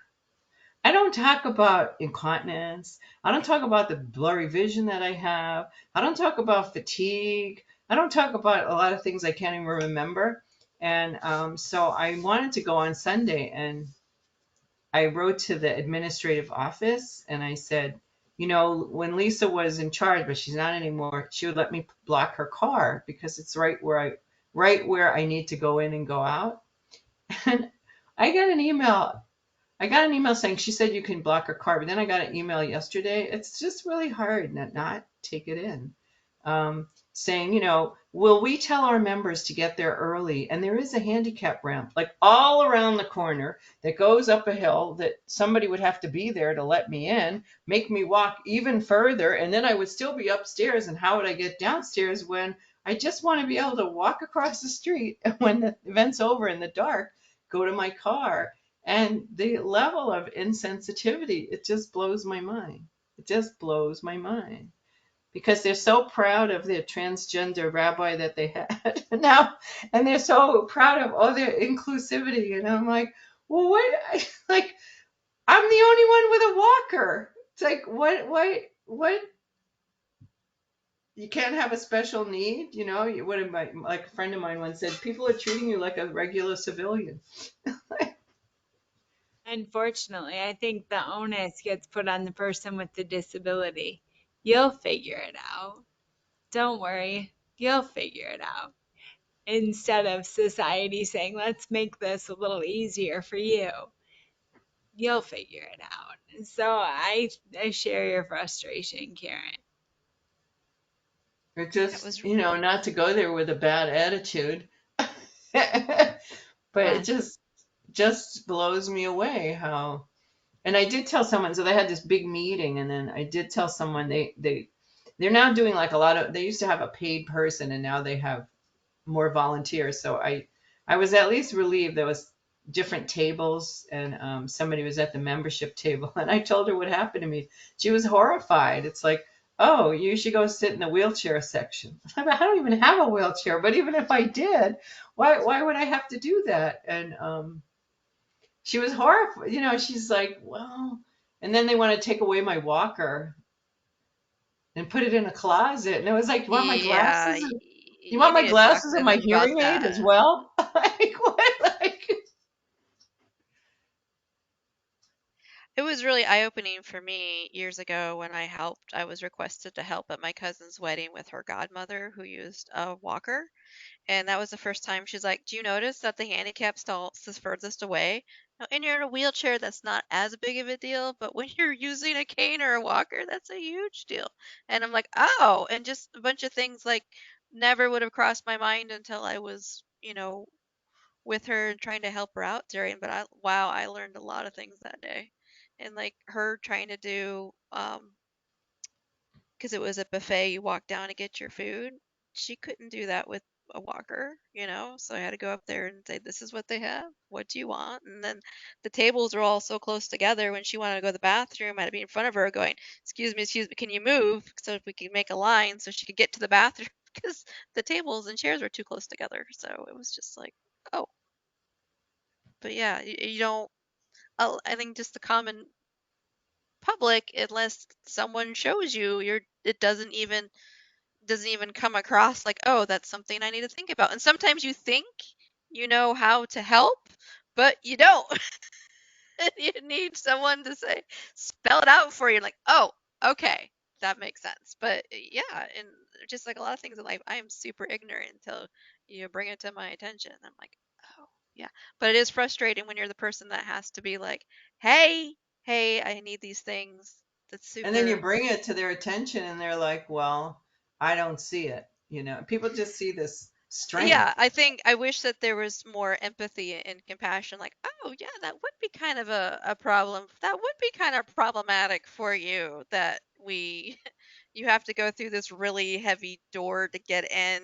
I don't talk about incontinence. I don't talk about the blurry vision that I have. I don't talk about fatigue. I don't talk about a lot of things I can't even remember. And so I wanted to go on Sunday, and I wrote to the administrative office and I said, you know, when Lisa was in charge, but she's not anymore, she would let me block her car because it's right where I need to go in and go out. And I got an email. I got an email saying she said you can block her car, but then I got an email yesterday. It's just really hard not take it in. Saying, you know, will we tell our members to get there early? And there is a handicap ramp, like all around the corner that goes up a hill that somebody would have to be there to let me in, make me walk even further, and then I would still be upstairs. And how would I get downstairs when I just want to be able to walk across the street and when the event's over in the dark, go to my car? And the level of insensitivity, it just blows my mind. It just blows my mind because they're so proud of their transgender rabbi that they had now, and they're so proud of all their inclusivity. And I'm like, well, what? Like, I'm the only one with a walker. It's like, what? You can't have a special need, you know? What am I, like a friend of mine once said, people are treating you like a regular civilian. Unfortunately, I think the onus gets put on the person with the disability. You'll figure it out. Don't worry, you'll figure it out. Instead of society saying, let's make this a little easier for you, you'll figure it out. So I share your frustration, Karen. Or That just, was you know, not to go there with a bad attitude. But it Yeah. just blows me away how. And I did tell someone, so they had this big meeting, and then I did tell someone they're now doing like a lot of, they used to have a paid person and now they have more volunteers. So I was at least relieved there was different tables, and somebody was at the membership table, and I told her what happened to me. She was horrified. It's like, oh, you should go sit in the wheelchair section. I don't even have a wheelchair, but even if I did, why would I have to do that? And she was horrified. You know, she's like, well, and then they want to take away my walker and put it in a closet. And it was like, you want my Yeah, glasses? You you want my need to talk glasses to and my them about hearing aid as that. well? Like, what? Like, It was really eye-opening for me years ago when I was requested to help at my cousin's wedding with her godmother who used a walker. And that was the first time she's like, do you notice that the handicap stall is furthest away? Now, and you're in a wheelchair, that's not as big of a deal, but when you're using a cane or a walker, that's a huge deal. And I'm like, oh, and just a bunch of things like never would have crossed my mind until I was, with her and trying to help her out during. But wow, I learned a lot of things that day. And like her trying to do, because it was a buffet, you walk down to get your food. She couldn't do that with a walker, so I had to go up there and say, this is what they have. What do you want? And then the tables were all so close together. When she wanted to go to the bathroom, I had to be in front of her going, excuse me, can you move so if we can make a line so she could get to the bathroom because the tables and chairs were too close together. So it was just like, oh, but yeah, you don't, I think just the common public, unless someone shows you, it doesn't even come across like, oh, that's something I need to think about. And sometimes you think you know how to help, but you don't. You need someone to say, spell it out for you. Like, oh, okay, that makes sense. But yeah, and just like a lot of things in life, I am super ignorant until you bring it to my attention. I'm like, oh, yeah. But it is frustrating when you're the person that has to be like, hey, I need these things. That's and then you super. bring it to their attention and they're like, well, I don't see it. You know, people just see this strength. Yeah, I wish that there was more empathy and compassion. Like, oh yeah, that would be kind of a problem. That would be kind of problematic for you that you have to go through this really heavy door to get in,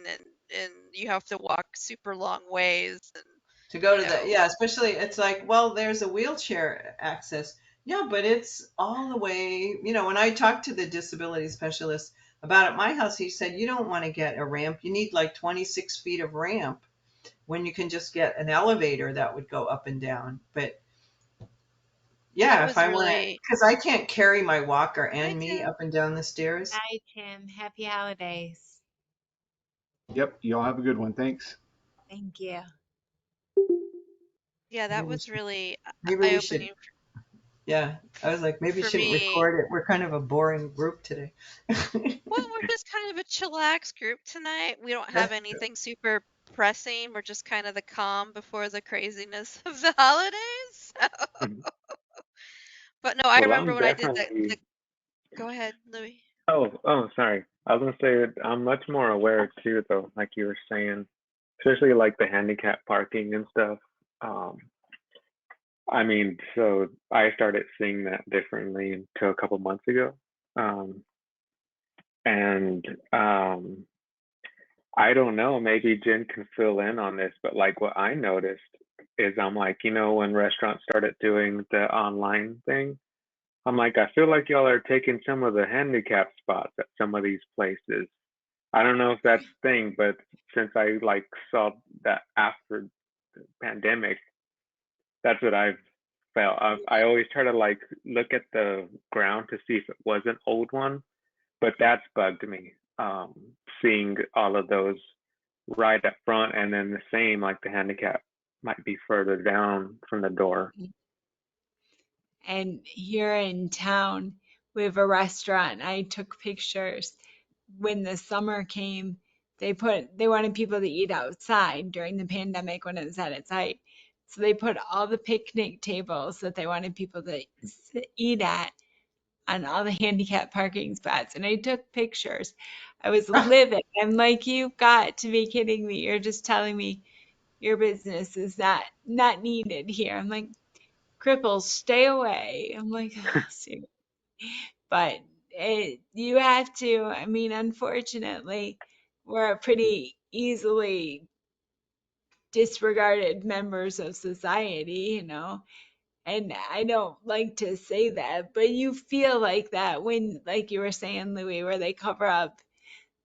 and you have to walk super long ways, and To go you to the, know, yeah, especially it's like, well, there's a wheelchair access. Yeah, but it's all the way, when I talked to the disability specialist about at my house, he said, you don't want to get a ramp. You need like 26 feet of ramp when you can just get an elevator that would go up and down. But that yeah, if was I want to, really. because I can't carry my walker Hi, and me Tim. up and down the stairs. Hi, Tim. Happy holidays. Yep. Y'all have a good one. Thanks. Thank you. Yeah, that Maybe we was should, really maybe we should, eye-opening yeah. I was like, maybe we for shouldn't me. record it. We're kind of a boring group today. Well, we're just kind of a chillax group tonight. We don't have anything super pressing. We're just kind of the calm before the craziness of the holidays. Mhm. But no, I Well, remember I'm when I did the definitely. go ahead, Louis. Oh, sorry. I was gonna say that I'm much more aware too, though, like you were saying, especially like the handicap parking and stuff. Um, I mean, so I started seeing that differently until a couple months ago. Um, and I don't know, maybe Jen can fill in on this, but like what I noticed is I'm like, when restaurants started doing the online thing, I'm like, I feel like y'all are taking some of the handicap spots at some of these places. I don't know if that's the thing, but since I like saw that after the pandemic, that's what I've felt. I always try to like look at the ground to see if it was an old one, but that's bugged me. Seeing all of those right up front, and then the same like the handicap might be further down from the door. And here in town, we have a restaurant. I took pictures when the summer came. They wanted people to eat outside during the pandemic when it was at its height. So they put all the picnic tables that they wanted people to eat at on all the handicap parking spots. And I took pictures. I was livid. I'm like, you've got to be kidding me. You're just telling me your business is not needed here. I'm like, cripples, stay away. I'm like, oh, seriously. But you have to, I mean, unfortunately, we're pretty easily disregarded members of society. And I don't like to say that, but you feel like that when, like you were saying, Louis, where they cover up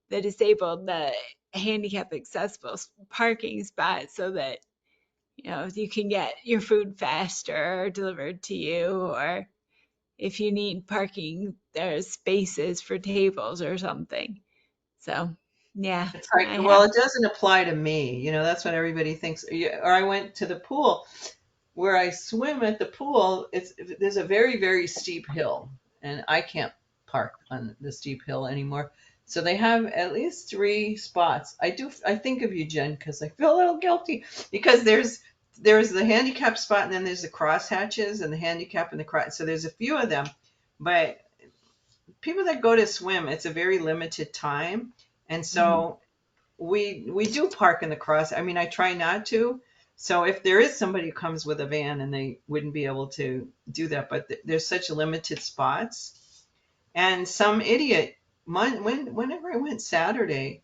the disabled, the handicap accessible parking spots so that, you can get your food faster delivered to you, or if you need parking, there's spaces for tables or something. So, yeah, It's like, I well, have. it doesn't apply to me. That's what everybody thinks. Or I went to the pool where I swim at the pool. There's a very, very steep hill, and I can't park on the steep hill anymore. So they have at least 3 spots. I think of you, Jen, because I feel a little guilty because there's the handicap spot, and then there's the crosshatches and the handicap and the cross. So there's a few of them, but people that go to swim, it's a very limited time, and Mhm. so we do park in the cross. I mean, I try not to. So if there is somebody who comes with a van and they wouldn't be able to do that, but there's such limited spots. And some idiot, whenever I went Saturday,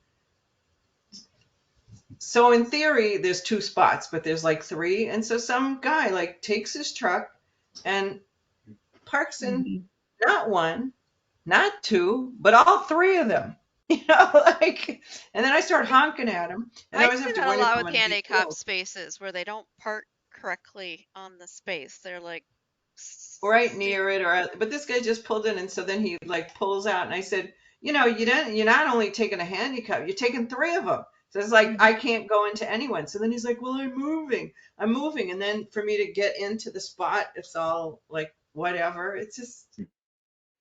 so in theory there's 2 spots, but there's like 3, and so some guy like takes his truck and parks in Mhm. not 1, not 2, but all 3 of them. Like, and then I start honking at him, and I I always see have to that a wonder if lot I'm with going to be handicap killed. spaces where they don't park correctly on the space. They're like Right super. near it, but this guy just pulled in, and so then he like pulls out, and I said, you're not only taking a handicap, you're taking 3 of them. So it's like Mhm. I can't go into anyone. So then he's like, well, I'm moving, and then for me to get into the spot, it's all like whatever. It's just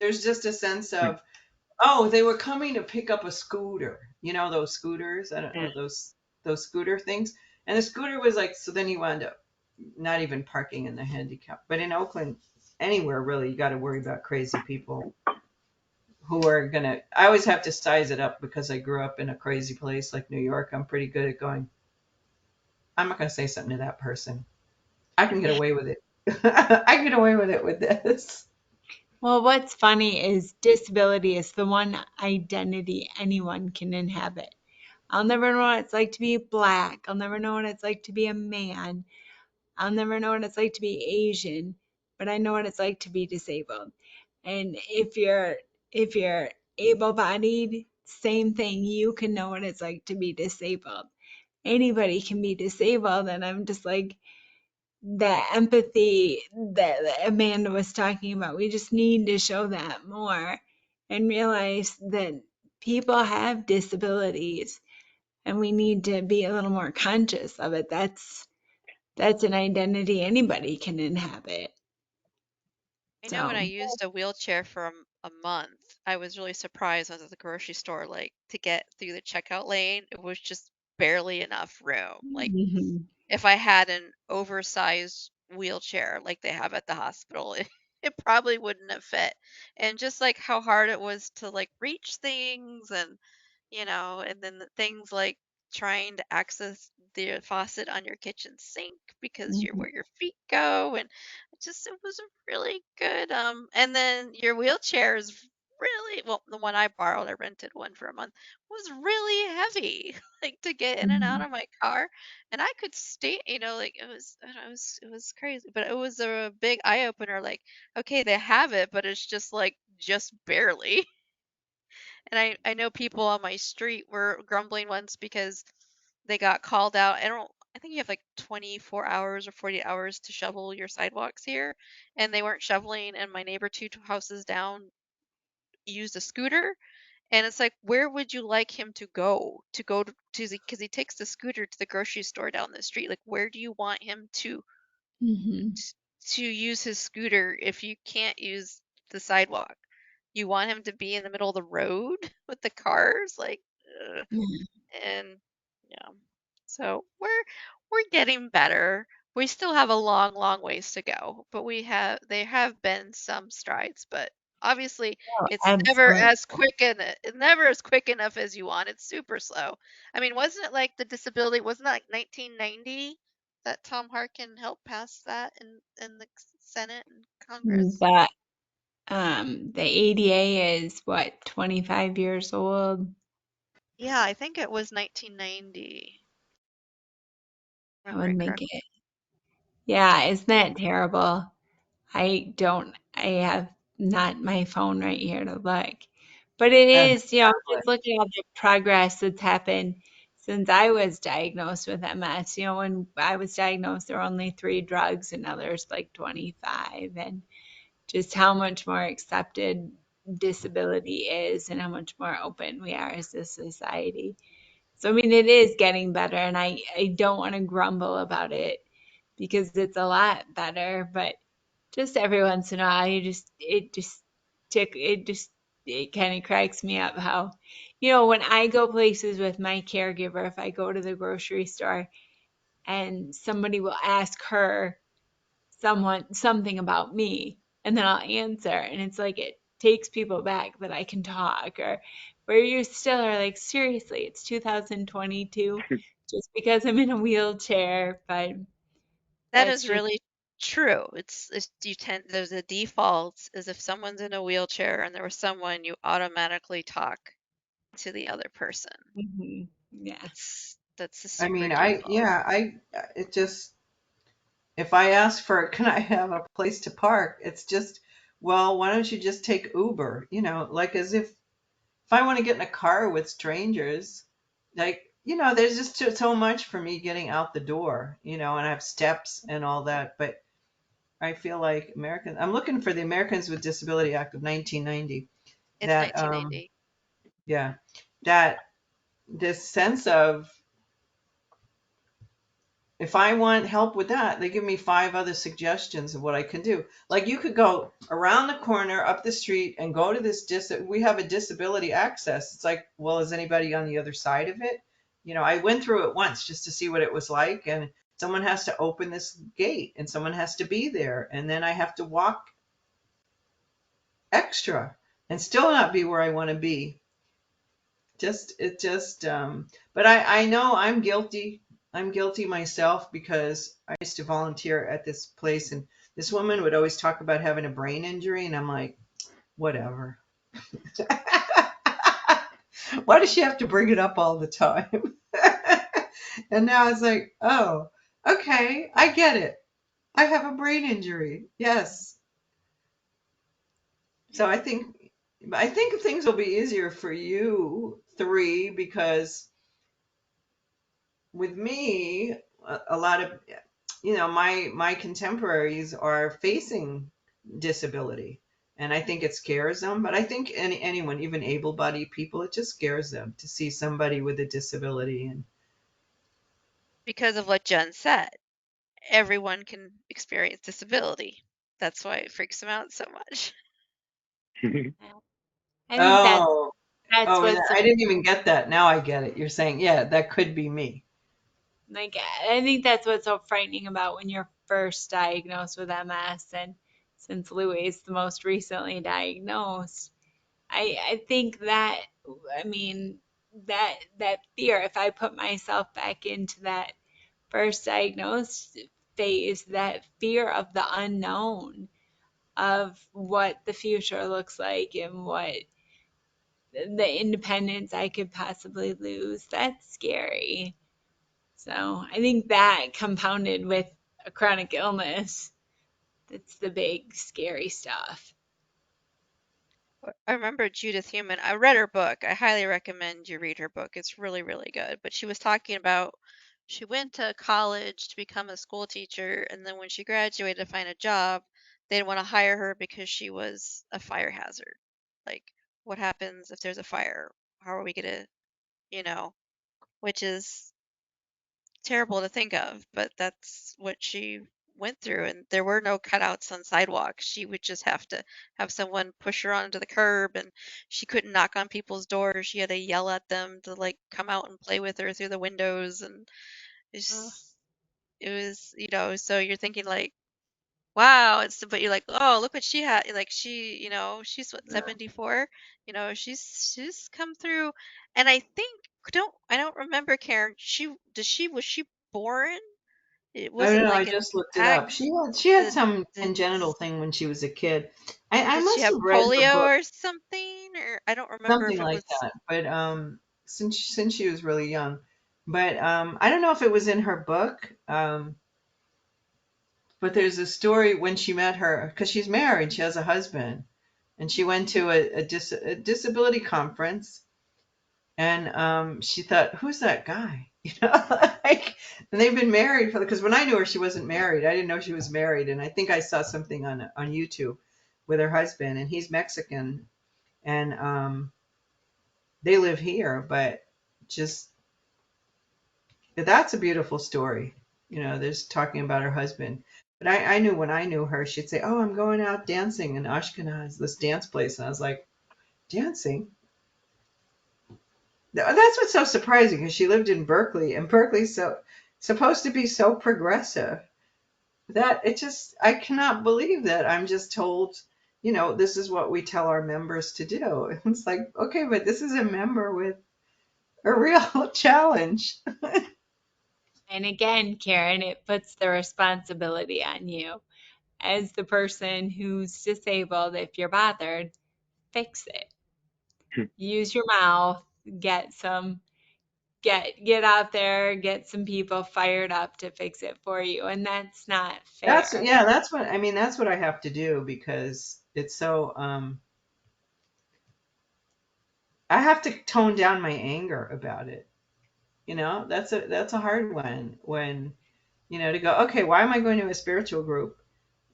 there's just a sense of, oh, they were coming to pick up a scooter. Those scooters. I don't know those scooter things. And the scooter was like, so then he wound up not even parking in the handicap. But in Oakland, anywhere really, you got to worry about crazy people who are gonna. I always have to size it up because I grew up in a crazy place like New York. I'm pretty good at going, I'm not gonna say something to that person. I can get away with it. I can get away with it with this. Well, what's funny is disability is the one identity anyone can inhabit. I'll never know what it's like to be black. I'll never know what it's like to be a man. I'll never know what it's like to be Asian, but I know what it's like to be disabled. And if you're able-bodied, same thing. You can know what it's like to be disabled. Anybody can be disabled, and I'm just like, that empathy that Amanda was talking about, we just need to show that more and realize that people have disabilities and we need to be a little more conscious of it. That's an identity anybody can inhabit. I know when I So, used a wheelchair for a month, I was really surprised when I was at the grocery store, like to get through the checkout lane, it was just barely enough room. Like mhm, if I had an oversized wheelchair like they have at the hospital, it probably wouldn't have fit. And just like how hard it was to like reach things and and then the things like trying to access the faucet on your kitchen sink because you're mhm, where your feet go, and it was a really good and then your wheelchair is really, well, the one I borrowed, I rented one for a month, was really heavy like to get in and out mhm, of my car, and I could stay, like it was, I don't know, it was crazy, but it was a big eye opener, like okay, they have it, but it's just like just barely. And I know people on my street were grumbling once because they got called out. I think you have like 24 hours or 40 hours to shovel your sidewalks here, and they weren't shoveling, and my neighbor two houses down used a scooter, and it's like, where would you like him to go to, because he takes the scooter to the grocery store down the street. Like, where do you want him mhm, to use his scooter if you can't use the sidewalk? You want him to be in the middle of the road with the cars? Like, ugh. mhm. And yeah. So we're getting better. We still have a long, long ways to go, but there have been some strides, but obviously Oh, it's absolutely. never as quick enough as you want. It's super slow. I mean, wasn't it like the disability, wasn't that like 1990 that Tom Harkin helped pass that in the Senate and Congress? But the ADA is what, 25 years old? Yeah, I think it was 1990. That would Remembering make correctly. it. Yeah, isn't that terrible? I have not my phone right here to look. But it Uh, is, just look at all the progress that's happened since I was diagnosed with MS. When I was diagnosed, there were only 3 drugs, and now there's like 25. And just how much more accepted disability is and how much more open we are as a society. So, I mean, it is getting better, and I don't want to grumble about it because it's a lot better, but just every once in a while, it kind of cracks me up how, when I go places with my caregiver, if I go to the grocery store and somebody will ask her something about me, and then I'll answer, and it's like it takes people back that I can talk, or where you still are like, seriously, it's 2022, just because I'm in a wheelchair, but That that's is just. really true. There's a default is if someone's in a wheelchair and there was someone, you automatically talk to the other person. Mhm. Yeah. That's a I super mean, default. it just, if I ask for, can I have a place to park? It's just, well, why don't you just take Uber? Like as if I want to get in a car with strangers, like, there's just so much for me getting out the door, and I have steps and all that. But I feel like I'm looking for the Americans with Disability Act of 1990. It's That, 1990. yeah, that this sense of, if I want help with that, they give me 5 other suggestions of what I can do. Like you could go around the corner, up the street, and go to this we have a disability access. It's like, well, is anybody on the other side of it? I went through it once just to see what it was like, and someone has to open this gate, and someone has to be there, and then I have to walk extra. and still not be where I want to be. But I know I'm guilty. I'm guilty myself because I used to volunteer at this place, and this woman would always talk about having a brain injury, and I'm like, whatever. Why does she have to bring it up all the time? And now it's like, oh, okay, I get it. I have a brain injury. Yes. So I think things will be easier for you three because with me, a lot of my contemporaries are facing disability, and I think it scares them. But I think anyone, even able-bodied people, it just scares them to see somebody with a disability. And Because of what Jen said, everyone can experience disability. That's why it freaks them out so much. I think oh, that's oh, yeah, what's I didn't even get that. Now I get it. You're saying, yeah, that could be me. like I think that's what's so frightening about when you're first diagnosed with MS, and since Louis is the most recently diagnosed, I think that I mean that fear, if I put myself back into that first diagnosed phase, that fear of the unknown, of what the future looks like and what the independence I could possibly lose, that's scary. So I think that compounded with a chronic illness, that's the big scary stuff. I remember Judith Heumann. I read her book. I highly recommend you read her book. It's really, really good. But she was talking about she went to college to become a school teacher, and then when she graduated to find a job, they didn't want to hire her because she was a fire hazard. Like, what happens if there's a fire? How are we gonna, you know, which is terrible to think of, but that's what she went through. And there were no cutouts on sidewalks. She would just have to have someone push her onto the curb, and she couldn't knock on people's doors. She had to yell at them to like come out and play with her through the windows. And it was, so you're thinking like, wow, but you're like, oh, look what she had. Like she's what, 74? She's come through. And I don't remember, Karen. Was she born? It I don't wasn't know. I like an just looked it up. She had accident. some congenital thing when she was a kid. I Did she must have have read her polio book, or something? Or I don't remember something if it like was. that. But since she was really young, but I don't know if it was in her book. But there's a story when she met her, because she's married, she has a husband, and she went to a disability conference, and she thought, who's that guy? Like, and they've been married because when I knew her, she wasn't married. I didn't know she was married, and I think I saw something on YouTube with her husband, and he's Mexican, and they live here, but just that's a beautiful story. There's talking about her husband. But I knew when I knew her, she'd say, "Oh, I'm going out dancing in Ashkenaz, this dance place," and I was like, "Dancing?" That's what's so surprising, because she lived in Berkeley, and Berkeley's so supposed to be so progressive that I cannot believe that I'm just told, this is what we tell our members to do. It's like, okay, but this is a member with a real challenge. And again, Karen, it puts the responsibility on you as the person who's disabled. If you're bothered, fix it. Use your mouth, get out there, get some people fired up to fix it for you. And that's not fair. That's what I have to do, because it's so I have to tone down my anger about it. That's a hard one, when to go, okay, why am I going to a spiritual group?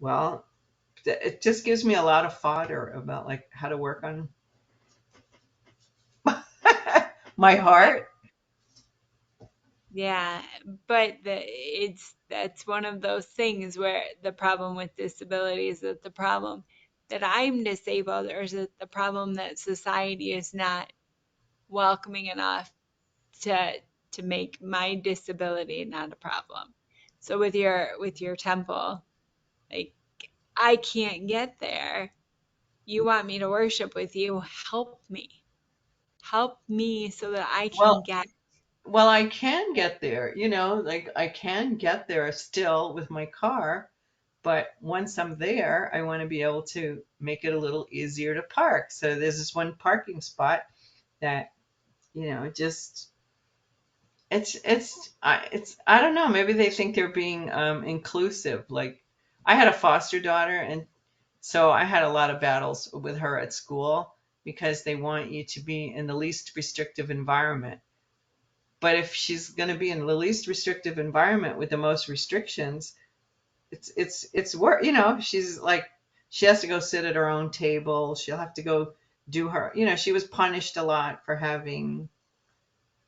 Well, it just gives me a lot of fodder about like how to work on my heart. Yeah, but that's one of those things where the problem with disability is that the problem that I'm disabled, or is it the problem that society is not welcoming enough to make my disability not a problem. So with your temple, like I can't get there. you want me to worship with you. Help me. Help me so that I can Well, get. well, I can get there, like I can get there still with my car, but once I'm there, I want to be able to make it a little easier to park. So there's this one parking spot that, just it's I don't know, maybe they think they're being inclusive. Like I had a foster daughter, and so I had a lot of battles with her at school because they want you to be in the least restrictive environment. But if she's going to be in the least restrictive environment with the most restrictions, it's work. She's like she has to go sit at her own table. She'll have to go do her. She was punished a lot for having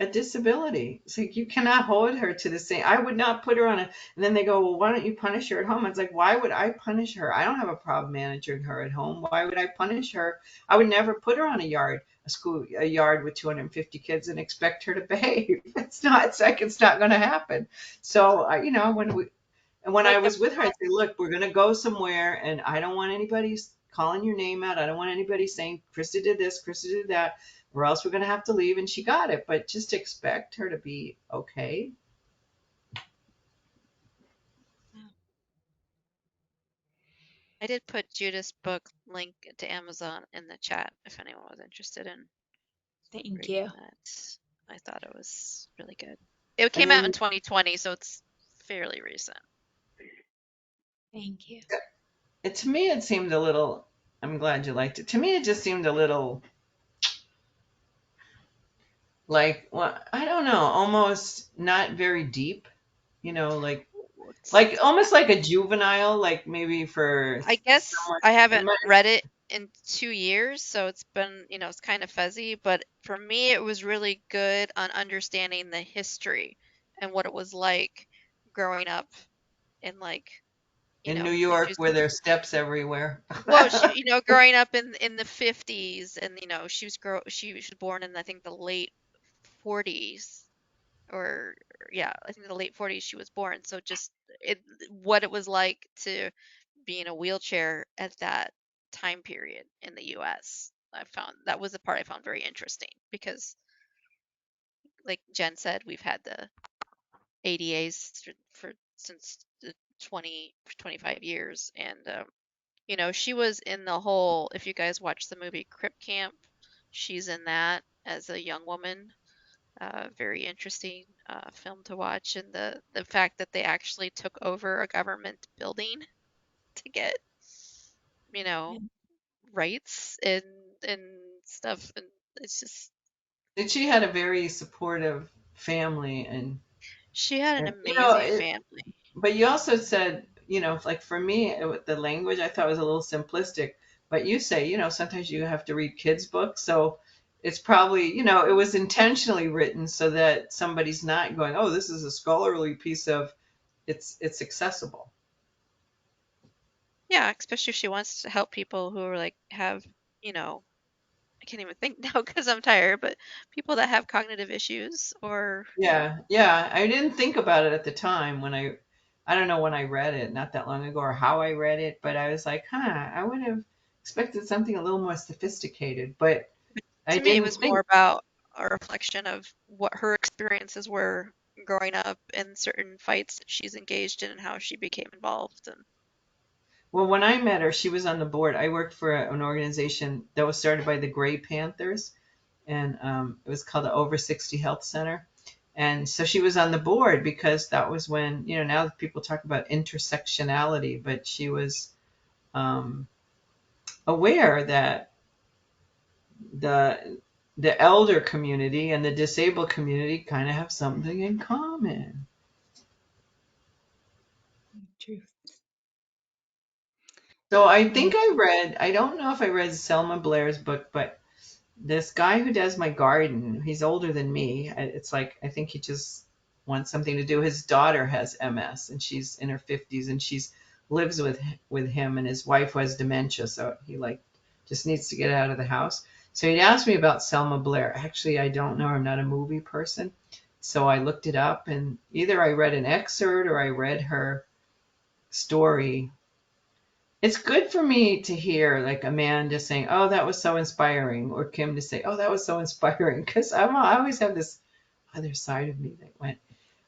a disability. It's like you cannot hold her to the same. I would not put her on a. And then they go, well, why don't you punish her at home? It's like, why would I punish her? I don't have a problem managing her at home. Why would I punish her? I would never put her on a yard with 250 kids and expect her to behave. It's not. It's not going to happen. So when I Like the was with her, I'd say, look, we're going to go somewhere, and I don't want anybody calling your name out. I don't want anybody saying, Krista did this, Krista did that, or else we're going to have to leave. And she got it. But just expect her to be okay. I did put Judith's book link to Amazon in the chat if anyone was interested in Thank reading you. that. I thought it was really good. It And came out in then 2020, so it's fairly recent. Thank you. to me, it seemed a little, I'm glad you liked it. To me, it just seemed a little like, well, I don't know, almost not very deep, like almost like a juvenile, like maybe for I guess someone. I It haven't might, read it in 2 years, so it's been, it's kind of fuzzy, but for me, it was really good on understanding the history and what it was like growing up in like, in New like York, she's, where there's steps everywhere. well, she, growing up in the 50s, and she was born in I think the late 40s, or yeah, I think the late 40s she was born. So just what it was like to be in a wheelchair at that time period in the US. I found that was the part I found very interesting because, like Jen said, we've had the ADAs for since the 25 years, and she was in the whole. If you guys watch the movie Crip Camp, she's in that as a young woman. Very interesting film to watch, and the fact that they actually took over a government building to get, you Yeah. know, rights and stuff, and it's just And she had a very supportive family, she had an and amazing family. but you also said, like for me, the language I thought was a little simplistic. But you say, sometimes you have to read kids' books, so it's probably, it was intentionally written so that somebody's not going, oh, this is a scholarly piece of, it's accessible. Yeah, especially if she wants to help people who are like have, I can't even think now because I'm tired, but people that have cognitive issues or Yeah, yeah. I didn't think about it at the time when I don't know when I read it, not that long ago, or how I read it, but I was like, huh, I would have expected something a little more sophisticated, but I to me it didn't was more think. about a reflection of what her experiences were growing up and certain fights that she's engaged in and how she became involved. And Well, when I met her, she was on the board. I worked for an organization that was started by the Gray Panthers, and it was called the Over 60 Health Center. And so she was on the board because that was when, now people talk about intersectionality, but she was um, aware that the elder community and the disabled community kind of have something in common. Truth. So I Mm. think I don't know if I read Selma Blair's book, but this guy who does my garden, he's older than me. It's like, I think he just wants something to do. His daughter has MS, and she's in her 50s, and she's lives with him, and his wife has dementia, so he like just needs to get out of the house. So he'd asked me about Selma Blair. Actually, I don't know. I'm not a movie person. So I looked it up, and either I read an excerpt or I read her story. it's good for me to hear like Amanda saying, "Oh, that was so inspiring," or Kim to say, "Oh, that was so inspiring," because I always have this other side of me that went.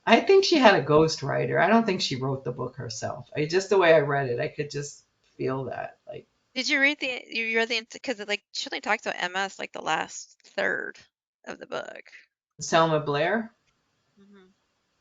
I think she had a ghostwriter. I don't think she wrote the book herself. Just the way I read it, I could just feel that. Like Did you read you read the, because it like she only talks about MS like the last third of the book. Selma Blair. Hmm.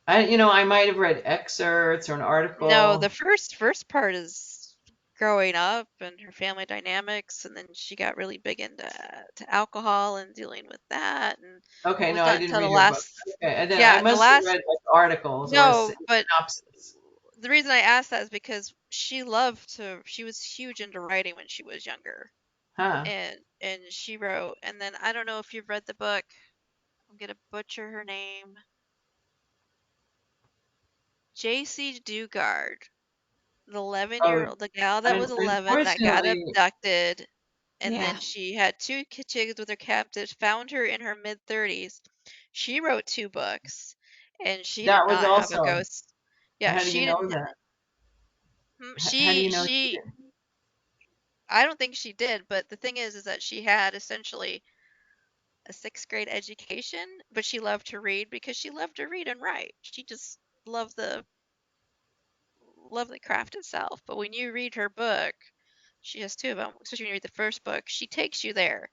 I might have read excerpts or an No, the article. first part is growing up and her family dynamics, and then she got really big into to alcohol and dealing with that, and it Okay, was no, I not didn't until the read her book. last, Okay, and then I yeah, the must have last, read like articles or a no, but synopsis. the reason I asked that is because she was huge into writing when she was younger, Huh? and she wrote, and then I don't know if you've read the book. I'm gonna butcher her name. J.C. Dugard, the Oh, 11-year-old, the gal that was 11 that got unfortunately, abducted, and Yeah. then she had two kids with her captives, found her in her mid-30s. She wrote two books, and she did that was not have a also. ghost. Yeah, How do you she know didn't. that? How do She you know she she. did? I don't think she did, but the thing is that she had essentially a sixth grade education, but she loved to read because she loved to read and write. She just loved the loved the craft itself. But when you read her book, she has two of them, especially when you read the first book, she takes you there.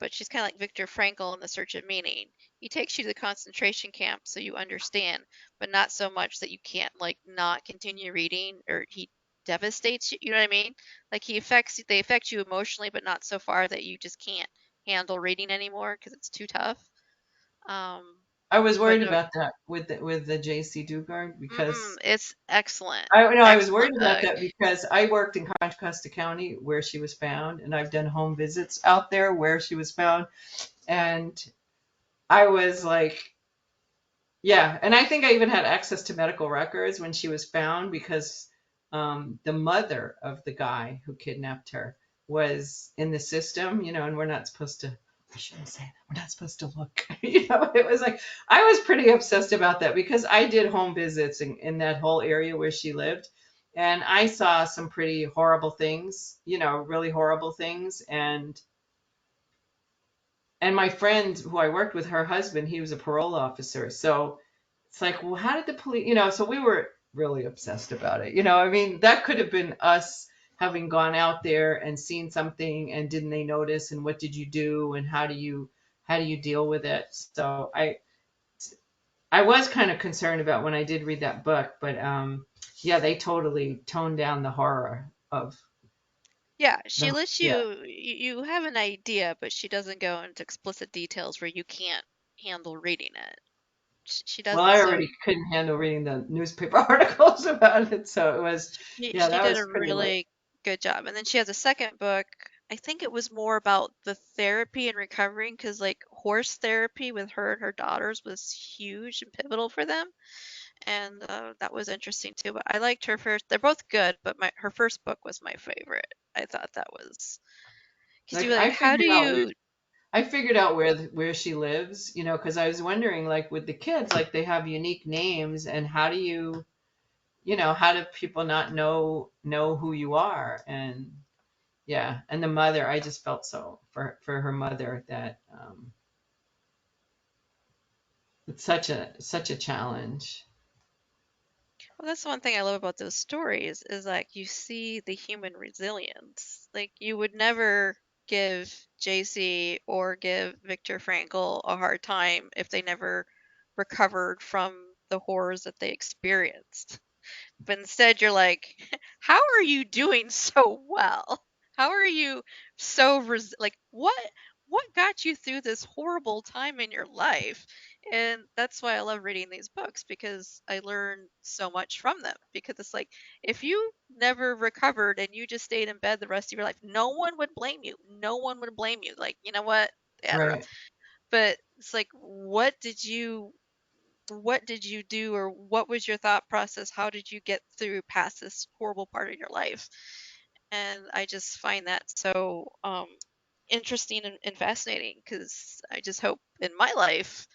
But she's kind of like Viktor Frankl in The Search of Meaning. He takes you to the concentration camp so you understand, but not so much that you can't like not continue reading, or he devastates you. You know what I mean? Like they affect you emotionally, but not so far that you just can't handle reading anymore because it's too tough. Um, I was but worried no, about that with the J.C. Dugard because it's excellent, I was worried excellent about book. that because I worked in Contra Costa County where she was found, and I've done home visits out there where she was found, and I was like, yeah, and I think I even had access to medical records when she was found because the mother of the guy who kidnapped her was in the system, and we're not supposed to. I shouldn't say that. We're not supposed to look. It was like I was pretty obsessed about that because I did home visits in that whole area where she lived, and I saw some pretty horrible things, really horrible things, and my friend who I worked with, her husband, he was a parole officer. So it's like, well, how did the police, so we were really obsessed about it. I mean, that could have been us having gone out there and seen something and didn't they notice and what did you do and how do you deal with it? So I was kind of concerned about when I did read that book, but yeah, they totally toned down the horror of Yeah, she the lets yeah. you have an idea, but she doesn't go into explicit details where you can't handle reading it. She does Well, it I so already couldn't handle reading the newspaper articles about it, so it was, yeah, she that did was a pretty rough. really good job. And then she has a second book. I think it was more about the therapy and recovering because like horse therapy with her and her daughters was huge and pivotal for them. And that was interesting too. But I liked her first. They're both good, but her first book was my favorite. I thought that was because you Like were like, how do you? I figured out where she lives, because I was wondering, like with the kids, like they have unique names, and how do people not know who you are? And yeah, and the mother, I just felt so for her mother that it's such a challenge. Well, that's one thing I love about those stories is like you see the human resilience. Like you would never give JC or give Viktor Frankl a hard time if they never recovered from the horrors that they experienced. But instead, you're like, how are you doing so well? How are you so like what got you through this horrible time in your life? And that's why I love reading these books because I learn so much from them. Because it's like if you never recovered and you just stayed in bed the rest of your life, no one would blame you. No one would blame you. Like, you know what? I don't know. Right. But it's like what did you do, or what was your thought process? How did you get through past this horrible part of your life? And I just find that so interesting and fascinating because I just hope in my life,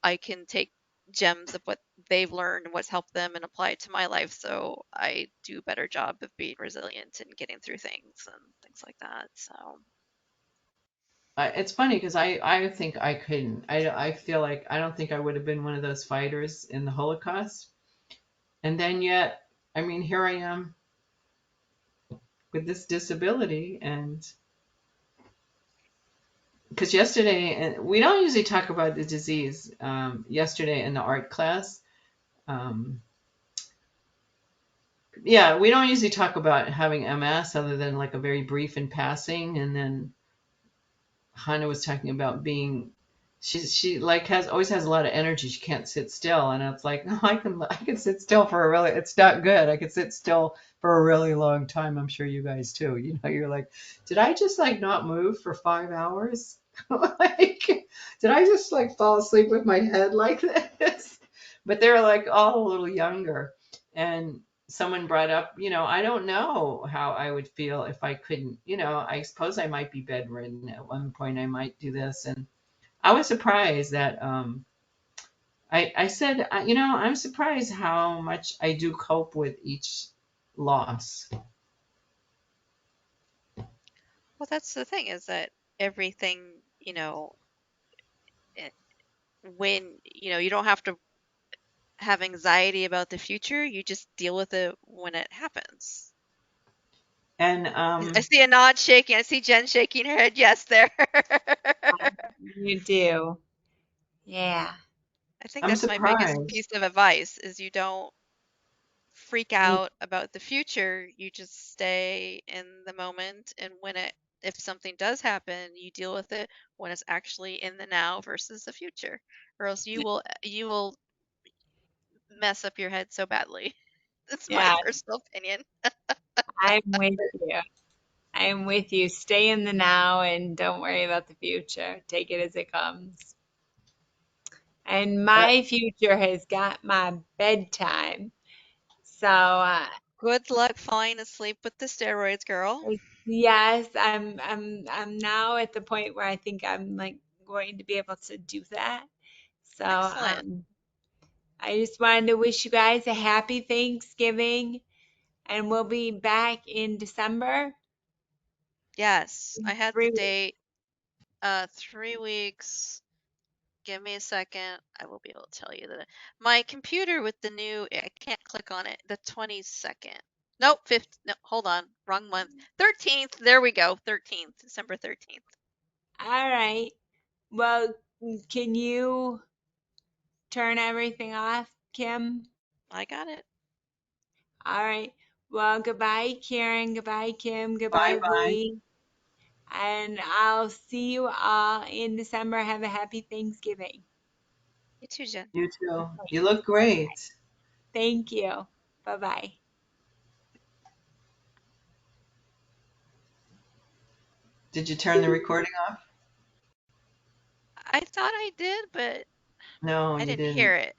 I can take gems of what they've learned and what's helped them and apply it to my life. So I do a better job of being resilient and getting through things and things like that. So It's funny because I think I couldn't. I feel like I don't think I would have been one of those fighters in the Holocaust. And then yet, I mean, here I am with this disability. And because yesterday, and we don't usually talk about the disease, yesterday in the art class, um, yeah, we don't usually talk about having MS other than like a very brief in passing. And then Hannah was talking about being, she like has always has a lot of energy. She can't sit still, and it's like, no, I can sit still for a really. It's not good. I could sit still for a really long time. I'm sure you guys too. You know, you're like, did I just like not move for 5 hours? Like, did I just like fall asleep with my head like this? But they're like all a little younger, and someone brought up, I don't know how I would feel if I couldn't, I suppose I might be bedridden at one point. I might do this. And I was surprised that I said, I'm surprised how much I do cope with each loss. well, that's the thing is that everything, eh, when, you don't have to have anxiety about the future, you just deal with it when it happens. And I see a nod shaking. I see Jen shaking her head. Yes, there. You do. Yeah. I think I'm that's my biggest surprised. piece of advice is you don't freak You, out about the future. You just stay in the moment, and if something does happen, you deal with it when it's actually in the now versus the future, or else you will mess up your head so badly. That's my yeah, personal opinion. I'm with you. I'm with you. Stay in the now and don't worry about the future. Take it as it comes. And But my future has got my bedtime. So, Good luck falling asleep with the steroids, girl. yes, I'm now at the point where I think I'm like going to be able to do that. So, Excellent. I just wanted to wish you guys a happy Thanksgiving, and we'll be back in December. Yes, In I had the 3 weeks. date. 3 weeks. Give me a second. I will be able to tell you that my computer with the new, I can't click on it. The 22nd. Nope, 5th. No, hold on. Wrong month. 13th. There we go. 13th. December 13th. All right. Well, can you turn everything off, Kim? I got it. All right. Well, goodbye, Karen. Goodbye, Kim. bye Goodbye, bye. Lee. And I'll see you all in December. Have a happy Thanksgiving. You too, Jen. You too. You look great. Thank you. Bye bye. Did you turn the recording off? I thought I did, but No, I you didn't didn't. hear it.